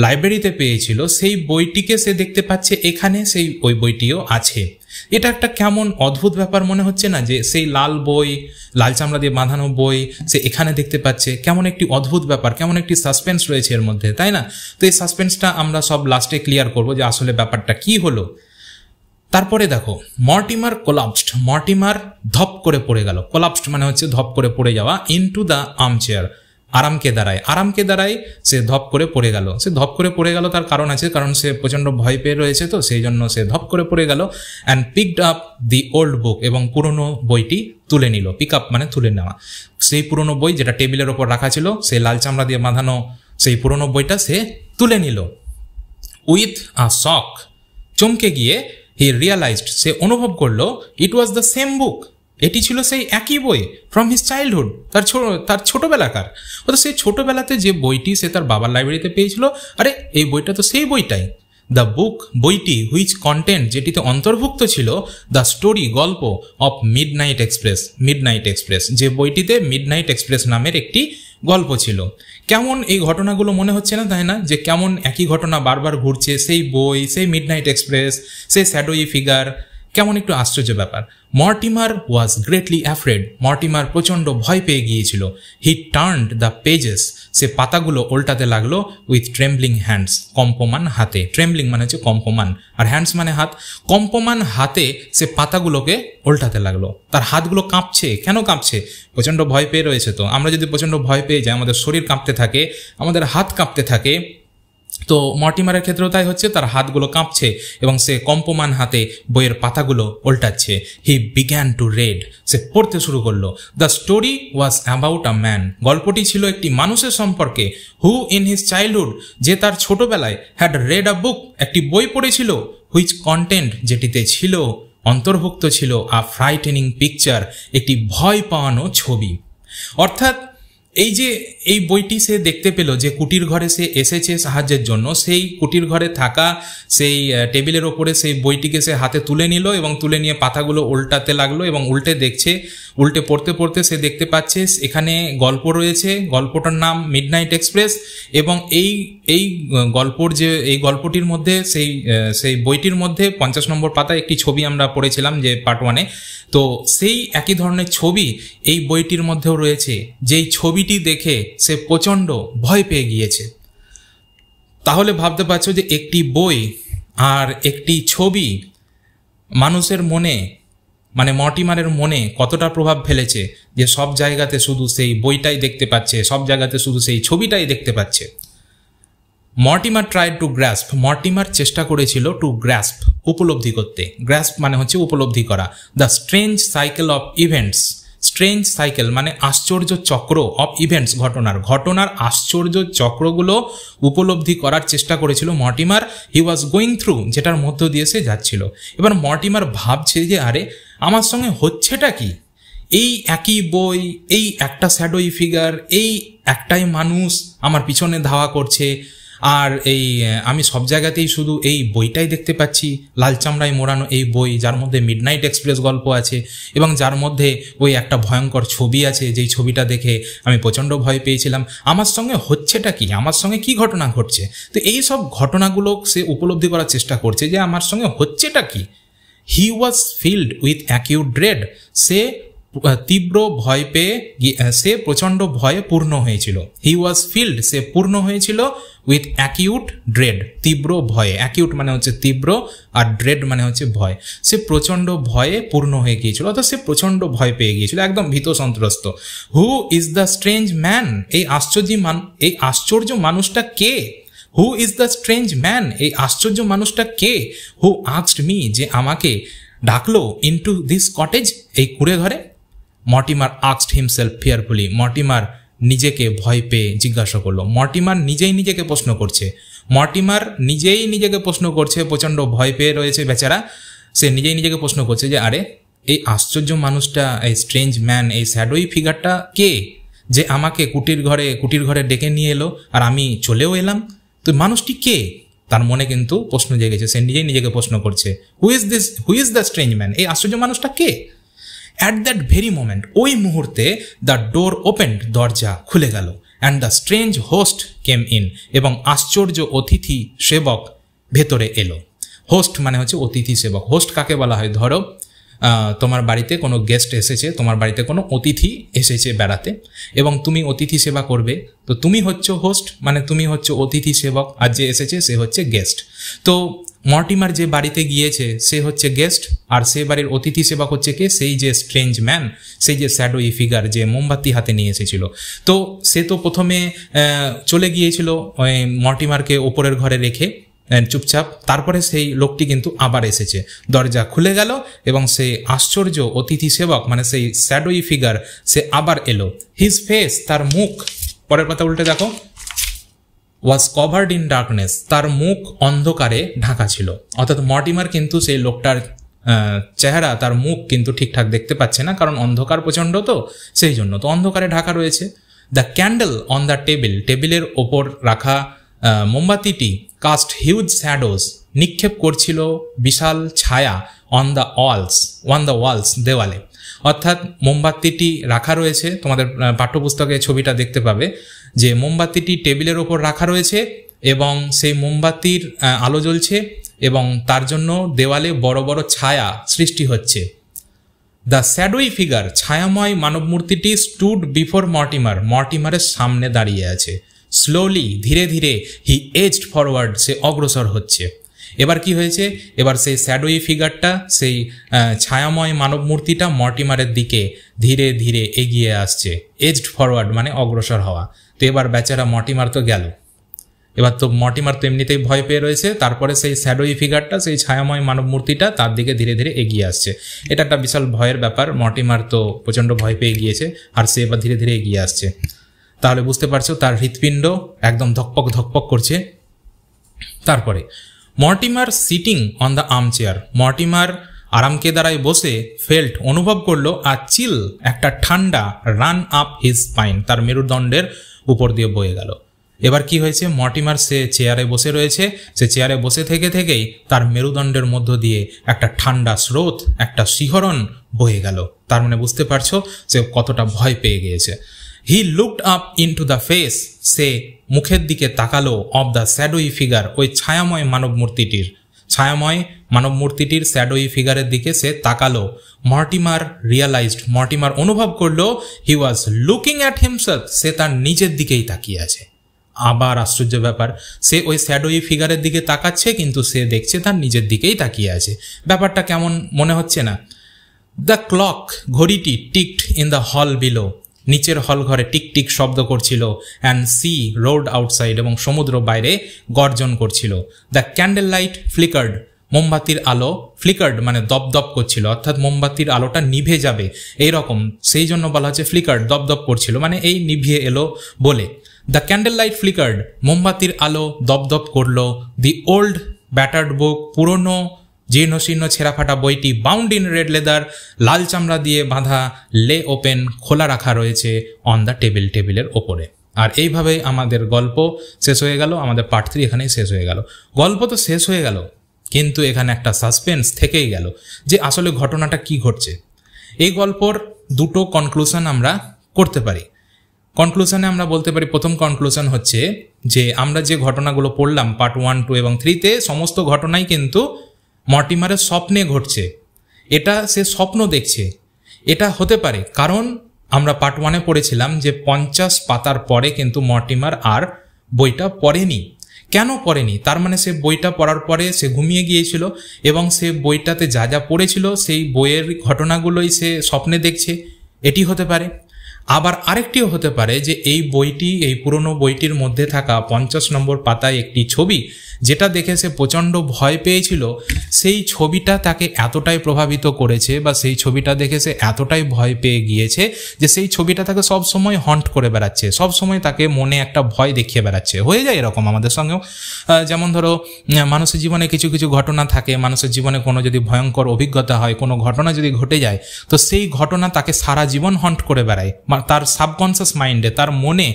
লাইব্রেরিতে পেয়েছিল, সেই বইটিকে সে দেখতে পাচ্ছে এখানে, সেই ওই বইটিও আছে। এটা একটা কেমন অদ্ভুত ব্যাপার মনে হচ্ছে না? যে সেই লাল বই, লাল চামড়া দিয়ে বাঁধানো বই সে এখানে দেখতে পাচ্ছে, কেমন একটি অদ্ভুত ব্যাপার, কেমন একটি সাসপেন্স রয়েছে এর মধ্যে, তাই না? তো এই সাসপেন্সটা আমরা সব লাস্টে ক্লিয়ার করবো যে আসলে ব্যাপারটা কি হলো। তারপরে দেখো, মর্টিমার কোলাপসড, মর্টিমার ধপ করে পড়ে গেল। কোলাপসড মানে হচ্ছে ধপ করে পড়ে যাওয়া, ইনটু দ্য আর্ম চেয়ার, আরামকে দাঁড়ায় সে ধপ করে পড়ে গেল। সে ধপ করে পড়ে গেল তার কারণ আছে, কারণ সে প্রচণ্ড ভয় পেয়ে রয়েছে, তো সেই জন্য সে ধপ করে পড়ে গেল। And picked up the old book, এবং পুরনো বইটি তুলে নিল। পিক আপ মানে তুলে নেওয়া। সেই পুরনো বই যেটা টেবিলের ওপর রাখা ছিল, সেই লাল চামড়া দিয়ে বাঁধানো সেই পুরনো বইটা সে তুলে নিল। উইথ আ শক, চমকে গিয়ে, হি রিয়ালাইজড, সে অনুভব করলো, ইট ওয়াজ দ্য সেম বুক, এটি ছিল সেই একই বই, ফ্রম হিজ চাইল্ডহুড, তার ছোটবেলাকার। অর্থাৎ সেই ছোটবেলাতে যে বইটি সে তার বাবার লাইব্রেরিতে পেয়েছিল, আরে এই বইটা তো সেই বইটাই। দ্য বুক, বইটি, হুইচ কন্টেন্ট, যেটিতে অন্তর্ভুক্ত ছিল, দ্য স্টোরি, গল্প, অফ মিডনাইট এক্সপ্রেস, যে বইটিতে মিডনাইট এক্সপ্রেস নামের একটি গল্প ছিল। কেমন এই ঘটনাগুলো মনে হচ্ছে না, তাই না? যে কেমন একই ঘটনা বারবার ঘুরছে, সেই বই, সেই মিডনাইট এক্সপ্রেস, সেই শ্যাডোই ফিগার, কেমন একটু আশ্চর্য ব্যাপার। মর্টিমার ওয়াজ গ্রেটলি অ্যাফ্রেড, মর্টিমার প্রচণ্ড ভয় পেয়ে গিয়েছিল। হি টার্নড দ্য পেজেস, সে পাতাগুলো উল্টাতে লাগলো, উইথ ট্রেম্বলিং হ্যান্ডস, কম্পমান হাতে। ট্রেম্বলিং মানে হচ্ছে কম্পমান, আর হ্যান্ডস মানে হাত। কম্পমান হাতে সে পাতাগুলোকে উল্টাতে লাগলো। তার হাতগুলো কাঁপছে। কেন কাঁপছে? প্রচণ্ড ভয় পেয়ে রয়েছে। তো আমরা যদি প্রচণ্ড ভয় পেয়ে যাই, আমাদের শরীর কাঁপতে থাকে, আমাদের হাত কাঁপতে থাকে, তো মর্টিমারের ক্ষেত্রেও তাই হচ্ছে, তার হাতগুলো কাঁপছে এবং সে কম্পমান হাতে বইয়ের পাতাগুলো উল্টাচ্ছে। হি বিগ্যান টু রেড, সে পড়তে শুরু করলো। The story was about a man, গল্পটি ছিল একটি মানুষের সম্পর্কে, হু ইন হিজ চাইল্ডহুড, যে তার ছোটবেলায় হ্যাড রেড আ বুক, একটি বই পড়েছিল, হুইচ কন্টেন্ট, যেটিতে ছিল অন্তর্ভুক্ত ছিল আ ফ্রাইটেনিং পিকচার, একটি ভয় পাওয়ানো ছবি। অর্থাৎ এই বইটি সে দেখতে পেল, যে কুটির ঘরে সে এসেছে সাহায্যের জন্য, সেই কুটির ঘরে থাকা সেই টেবিলের ওপরে সেই বইটিকে সে হাতে তুলে নিল এবং তুলে নিয়ে পাতাগুলো উল্টাতে লাগলো এবং উল্টে দেখছে। উল্টে পড়তে পড়তে সে দেখতে পাচ্ছে এখানে গল্প রয়েছে, গল্পটার নাম মিডনাইট এক্সপ্রেস, এবং এই গল্পটির মধ্যে সেই বইটির মধ্যে 50 নম্বর পাতায় একটি ছবি আমরা পড়েছিলাম যে পার্ট 1-এ। তো সেই একই ধরনের ছবি এই বইটির মধ্যেও রয়েছে, যেই ছবিটি দেখে সে প্রচণ্ড ভয় পেয়ে গিয়েছে। তাহলে ভাবতে পারছো যে একটি বই আর একটি ছবি মানুষের মনে, মানে মর্টিমারের মনে কতটা প্রভাব ফেলেছে, যে সব জায়গাতে শুধু সেই বইটাই দেখতে পাচ্ছে, সব জায়গাতে শুধু সেই ছবিটাই দেখতে পাচ্ছে। Mortimer tried to grasp, Mortimer চেষ্টা করেছিল টু গ্রাস্প, উপলব্ধি করতে। গ্রাস্প মানে হচ্ছে উপলব্ধি করা। The strange cycle of events, strange cycle মানে আশ্চর্য চক্র, অফ ইভেন্টস ঘটনার আশ্চর্য চক্রগুলো উপলব্ধি করার চেষ্টা করেছিল Mortimer. He was going through, যেটার মধ্য দিয়ে সে যাচ্ছিল। এবার মর্টিমার ভাবছে যে আরে আমার সঙ্গে হচ্ছেটা কি, এই একই বই, এই একটা শ্যাডোই ফিগার, এই একটাই মানুষ আমার পিছনে ধাওয়া করছে, আর আমি সব জায়গাতেই শুধু এই বইটাই দেখতে পাচ্ছি, লাল চামড়ায় মোড়ানো এই বই, যার মধ্যে মিডনাইট এক্সপ্রেস গল্প আছে এবং যার মধ্যে ওই একটা ভয়ঙ্কর ছবি আছে, যেই ছবিটা দেখে আমি প্রচণ্ড ভয় পেয়েছিলাম। আমার সঙ্গে হচ্ছেটা কি, আমার সঙ্গে কি ঘটনা ঘটছে? তো এই সব ঘটনাগুলো সে উপলব্ধি করার চেষ্টা করছে যে আমার সঙ্গে হচ্ছেটা কি। হি ওয়াজ ফিল্ড উইথ অ্যাকিউট ড্রেড, সে তীব্র ভয় পেয়ে সে প্রচণ্ড ভয়ে পূর্ণ হয়েছিল। হি ওয়াজ ফিল্ড, সে পূর্ণ হয়েছিল উইথ অ্যাকিউট ড্রেড, তীব্র ভয়ে। অ্যাকিউট মানে হচ্ছে তীব্র, আর ড্রেড মানে হচ্ছে ভয়। সে প্রচণ্ড ভয়ে পূর্ণ হয়ে গিয়েছিল, অর্থাৎ সে প্রচণ্ড ভয় পেয়ে গিয়েছিল, একদম ভীত সন্ত্রস্ত। Who is the strange man, এই আশ্চর্য মানুষটা কে? Who is the strange man, এই আশ্চর্য মানুষটা কে? হু আস্কড মি, যে আমাকে ডাকলো, ইনটু দিস কটেজ, এই কুঁড়ে ঘরে। মর্টিমার আস্কড হিমসেলফ ফিয়ারফুলি, মর্টিমার নিজেকে ভয় পেয়ে জিজ্ঞাসা করলো। মর্টিমার নিজেই নিজেকে প্রশ্ন করছে, প্রচণ্ড ভয় পেয়ে রয়েছে বেচারা, সে নিজেই নিজেকে প্রশ্ন করছে যে আরে এই আশ্চর্য মানুষটা, এই স্ট্রেঞ্জ ম্যান, এই শ্যাডোই ফিগারটা কে, যে আমাকে কুটির ঘরে ডেকে নিয়ে এলো আর আমি চলেও এলাম? তো মানুষটি কে? তার মনে কিন্তু প্রশ্ন জেগেছে, সে নিজেই নিজেকে প্রশ্ন করছে, হু ইজ দ্য স্ট্রেঞ্জ ম্যান, এই আশ্চর্য মানুষটা কে? অ্যাট দ্যাট ভেরি মোমেন্ট, ওই মুহূর্তে দ্য ডোর ওপেন্ড, দরজা খুলে গেল, and the strange host came in, এবং আশ্চর্য অতিথি সেবক ভেতরে এলো। হোস্ট মানে হচ্ছে অতিথি সেবক। হোস্ট কাকে বলা হয়? ধরো তোমার বাড়িতে কোনো গেস্ট এসেছে, তোমার বাড়িতে কোনো অতিথি এসেছে বেড়াতে, এবং তুমি অতিথি সেবা করবে, তো তুমি হচ্ছে হোস্ট, মানে তুমি হচ্ছে অতিথি সেবক, আর যে এসেছে সে হচ্ছে গেস্ট। তো মর্টিমার যে বাড়িতে গিয়েছে সে হচ্ছে গেস্ট, আর সে বাড়ির অতিথি সেবক হচ্ছে কে? সেই যে স্ট্রেঞ্জ ম্যান, সেই যে শ্যাডোই ফিগার, যে মোমবাতি হাতে নিয়ে এসেছিল। তো সে তো প্রথমে চলে গিয়েছিল মর্টিমারকে ওপরের ঘরে রেখে চুপচাপ, তারপরে সেই লোকটি কিন্তু আবার এসেছে, দরজা খুলে গেল এবং সেই আশ্চর্য অতিথি সেবক মানে সেই শ্যাডোই ফিগার সে আবার এলো। হিজ ফেস, তার মুখ, পরের পাতা উল্টে দেখো, ওয়াজ কভার্ড ইন ডার্কনেস, তার মুখ অন্ধকারে ঢাকা ছিল। অর্থাৎ মর্টিমার কিন্তু সেই লোকটার চেহারা, তার মুখ কিন্তু ঠিকঠাক দেখতে পাচ্ছে না, কারণ অন্ধকার প্রচণ্ড, তো সেই জন্য তো অন্ধকারে ঢাকা রয়েছে। The candle on the table, টেবিলের ওপর রাখা মোমবাতিটি কাস্ট হিউজ শ্যাডোজ, নিক্ষেপ করছিল বিশাল ছায়া অন দ্য ওয়ালস, দেওয়ালে। অর্থাৎ মোমবাতিটি রাখা রয়েছে, তোমাদের পাঠ্যপুস্তকে ছবিটা দেখতে পাবে যে মোমবাতিটি টেবিলের ওপর রাখা রয়েছে এবং সেই মোমবাতির আলো জ্বলছে এবং তার জন্য দেওয়ালে বড় বড় ছায়া সৃষ্টি হচ্ছে। দ্য শ্যাডোই ফিগার, ছায়াময় মানব মূর্তিটি স্টুড বিফোর মর্টিমারের সামনে দাঁড়িয়ে আছে। স্লোলি, ধীরে ধীরে, হি এজড ফরওয়ার্ড, সে অগ্রসর হচ্ছে। এবার কি হয়েছে? এবার সেই শ্যাডোই ফিগারটা, সেই ছায়াময় মানব মূর্তিটা মর্টিমারের দিকে ধীরে ধীরে এগিয়ে আসছে। এজড ফরওয়ার্ড মানে অগ্রসর হওয়া। তো এবার বেচারা মর্টিমার তো গেল, এবার তো মর্টিমার তো এমনিতেই ভয় পেয়ে রয়েছে, তারপরে সেই শ্যাডোই ফিগারটা, সেই ছায়াময় মানব মূর্তিটা তার দিকে ধীরে ধীরে এগিয়ে আসছে। এটা একটা বিশাল ভয়ের ব্যাপার। মর্টিমার তো প্রচণ্ড ভয় পেয়ে গিয়েছে, আর সে এবার ধীরে ধীরে এগিয়ে আসছে। তাহলে বুঝতে পারছো তার হৃৎপিণ্ড একদম ধকপক ধকপক করছে। তারপরে Mortimer sitting on the arm chair, Mortimer আরামকে দ্বারায় বসে ফেল্ট অনুভব করলো আর চিল, একটা ঠান্ডা রান আপ হিজ স্পাইন, তার মেরুদণ্ডের উপর দিয়ে বয়ে গেল। এবার কি হয়েছে, মর্টিমার সে চেয়ারে বসে রয়েছে, সে চেয়ারে বসে থেকে থেকেই তার মেরুদণ্ডের মধ্য দিয়ে একটা ঠান্ডা স্রোত, একটা শিহরণ বয়ে গেল। তার মানে বুঝতে পারছো সে কতটা ভয় পেয়ে গিয়েছে। He looked up into the face, সে মুখের দিকে তাকালো অব দ্য শ্যাডোই ফিগার, ওই ছায়াময় মানব মূর্তিটির শ্যাডোই ফিগারের দিকে সে তাকালো। মর্টিমার রিয়ালাইজড, মর্টিমার অনুভব করলো হি ওয়াজ লুকিং অ্যাট হিমসেলফ, সে তার নিজের দিকেই তাকিয়ে আছে। আবার আশ্চর্য ব্যাপার, সে ওই শ্যাডোই ফিগারের দিকে তাকাচ্ছে কিন্তু সে দেখছে তার নিজের দিকেই তাকিয়ে আছে। ব্যাপারটা কেমন মনে হচ্ছে না? দ্য ক্লক, ঘড়িটি টিকড ইন দ্য হল বিলো, নিচের হল ঘরে টিক টিক শব্দ করছিল। অ্যান্ড সি রোড আউটসাইড, এবং সমুদ্র বাইরে গর্জন করছিল। দ্য ক্যান্ডেল লাইট ফ্লিকার্ড, মোমবাতির আলো ফ্লিকার্ড মানে দপদপ করছিল, অর্থাৎ মোমবাতির আলোটা নিভে যাবে এইরকম, সেই জন্য বলা হচ্ছে ফ্লিকার্ড, দপদপ করছিল মানে এই নিভিয়ে এলো বলে। দ্য ক্যান্ডেল লাইট ফ্লিকার্ড, মোমবাতির আলো দপদপ করলো। দি ওল্ড ব্যাটার্ড বুক, পুরনো জীর্ণশীর্ণ ছেঁড়াফাটা বইটি, বাউন্ড ইন রেড লেদার, লাল চামড়া দিয়ে বাঁধা, লে ওপেন, খোলা রাখা রয়েছে অন দ্য টেবিলের ওপরে। আর এইভাবে আমাদের গল্প শেষ হয়ে গেল, আমাদের পার্ট 3 এখানেই শেষ হয়ে গেল। গল্প তো শেষ হয়ে গেল, কিন্তু এখানে একটা সাসপেন্স থেকেই গেল যে আসলে ঘটনাটা কি ঘটছে। এই গল্পর দুটো কনক্লুশন আমরা করতে পারি। কনক্লুশনে আমরা বলতে পারি, প্রথম কনক্লুশন হচ্ছে যে আমরা যে ঘটনাগুলো পড়লাম পার্ট 1, 2 এবং 3-তে, সমস্ত ঘটনাই কিন্তু মর্টিমারের স্বপ্নে ঘটছে। এটা সে স্বপ্ন দেখছে। এটা হতে পারে কারণ আমরা পার্ট 1-এ পড়েছিলাম যে 50 পাতার পরে কিন্তু মর্টিমার আর বইটা পড়েনি। কেন পড়েনি? তার মানে সে বইটা পড়ার পরে সে ঘুমিয়ে গিয়েছিল এবং সে বইটাতে যা যা পড়েছিল সেই বইয়ের ঘটনাগুলোই সে স্বপ্নে দেখছে। এটি হতে পারে। আবার আরেকটিও হতে পারে যে এই বইটি, এই পুরনো বইটির মধ্যে থাকা 50 নম্বর পাতায় একটি ছবি, যেটা দেখে সে প্রচণ্ড ভয় পেয়েছিল, সেই ছবিটা তাকে এতটাই প্রভাবিত করেছে বা সেই ছবিটা দেখে সে এতটাই ভয় পেয়ে গিয়েছে যে সেই ছবিটা তাকে সব সময় হন্ট করে বেড়াচ্ছে, সব সময় তাকে মনে একটা ভয় দেখিয়ে বেড়াচ্ছে। হয়ে যায় এরকম আমাদের সঙ্গেও। যেমন ধরো মানুষের জীবনে কিছু কিছু ঘটনা থাকে, মানুষের জীবনে কোনো যদি ভয়ঙ্কর অভিজ্ঞতা হয়, কোনো ঘটনা যদি ঘটে যায়, তো সেই ঘটনা তাকে সারা জীবন হন্ট করে বেড়ায়, তার সাবকনসিয়াস মাইন্ডে, তার মনে,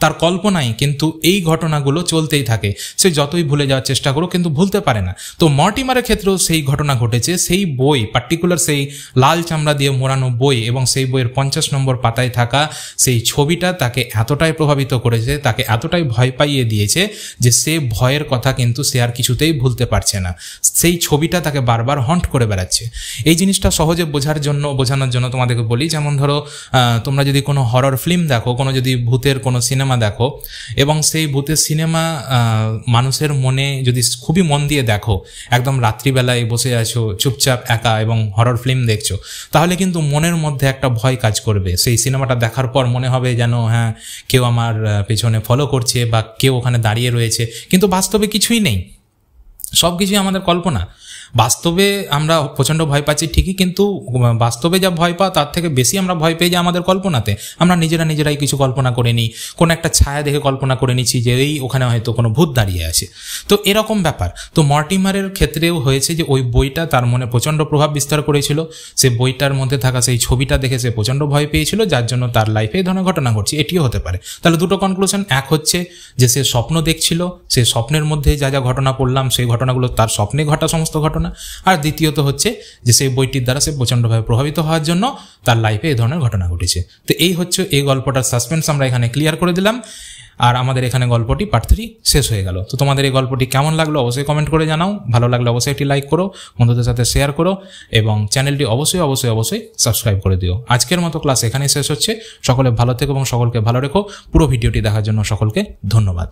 তার কল্পনায় কিন্তু এই ঘটনাগুলো চলতেই থাকে। সে যতই ভুলে যাওয়ার চেষ্টা করুক কিন্তু ভুলতে পারে না। তো মর্টিমারের ক্ষেত্রেও সেই ঘটনা ঘটেছে। সেই বই, পার্টিকুলার সেই লাল চামড়া দিয়ে মোড়ানো বই এবং সেই বইয়ের 50 নম্বর পাতায় থাকা সেই ছবিটা তাকে এতটাই প্রভাবিত করেছে, তাকে এতটাই ভয় পাইয়ে দিয়েছে যে সে ভয়ের কথা কিন্তু সে আর কিছুতেই ভুলতে পারছে না। সেই ছবিটা তাকে বারবার হন্ট করে বেড়াচ্ছে। এই জিনিসটা সহজে বোঝানোর জন্য তোমাদেরকে বলি, যেমন ধরো তোমরা যদি কোনো হরর ফিল্ম দেখো, কোনো যদি ভূতের কোনো সিনেমা দেখো এবং সেই ভূতের সিনেমা মানুষের মনে যদি খুবই মন দিয়ে দেখো, একদম রাত্রিবেলায় বসে আছো চুপচাপ একা এবং হরর ফিল্ম দেখছো, তাহলে কিন্তু মনের মধ্যে একটা ভয় কাজ করবে। সেই সিনেমাটা দেখার পর মনে হবে যেন হ্যাঁ কেউ আমার পেছনে ফলো করছে বা কেউ ওখানে দাঁড়িয়ে রয়েছে, কিন্তু বাস্তবে কিছুই নেই, সব কিছুই আমাদের কল্পনা। বাস্তবে আমরা প্রচণ্ড ভয় পাচ্ছি ঠিকই, কিন্তু বাস্তবে যা ভয় পাওয়া তার থেকে বেশি আমরা ভয় পেয়ে যাই আমাদের কল্পনাতে। আমরা নিজেরাই কিছু কল্পনা করে নিই, কোনো একটা ছায়া দেখে কল্পনা করে নিচ্ছি যে এই ওখানে হয়তো কোনো ভূত দাঁড়িয়ে আছে। তো এরকম ব্যাপার তো মর্টিমারের ক্ষেত্রেও হয়েছে যে ওই বইটা তার মনে প্রচণ্ড প্রভাব বিস্তার করেছিল। সে বইটার মধ্যে থাকা সেই ছবিটা দেখে সে প্রচণ্ড ভয় পেয়েছিল, যার জন্য তার লাইফে এই ধরনের ঘটনা ঘটছে। এটিও হতে পারে। তাহলে দুটো কনক্লুশন, এক হচ্ছে যে সে স্বপ্ন দেখছিল, সে স্বপ্নের মধ্যে যা যা ঘটনা পড়লাম সেই ঘটনাগুলো তার স্বপ্নে ঘটা সমস্ত ঘটনা। আর দ্বিতীয়ত হচ্ছে যে সেই বইটির দ্বারা সে প্রচণ্ডভাবে প্রভাবিত হওয়ার জন্য তার লাইফে এই ধরনের ঘটনা ঘটেছে। তো এই হচ্ছে এই গল্পটার সাসপেন্স আমরা এখানে ক্লিয়ার করে দিলাম। আর আমাদের এখানে গল্পটি পার্ট 3 শেষ হয়ে গেল। তো তোমাদের এই গল্পটি কেমন লাগলো অবশ্যই কমেন্ট করে জানাও। ভালো লাগলে অবশ্যই একটি লাইক করো, বন্ধুদের সাথে শেয়ার করো এবং চ্যানেলটি অবশ্যই অবশ্যই অবশ্যই সাবস্ক্রাইব করে দিও। আজকের মতো ক্লাস এখানেই শেষ হচ্ছে। সকলে ভালো থেকো এবং সকলকে ভালো রেখো। পুরো ভিডিওটি দেখার জন্য সকলকে ধন্যবাদ।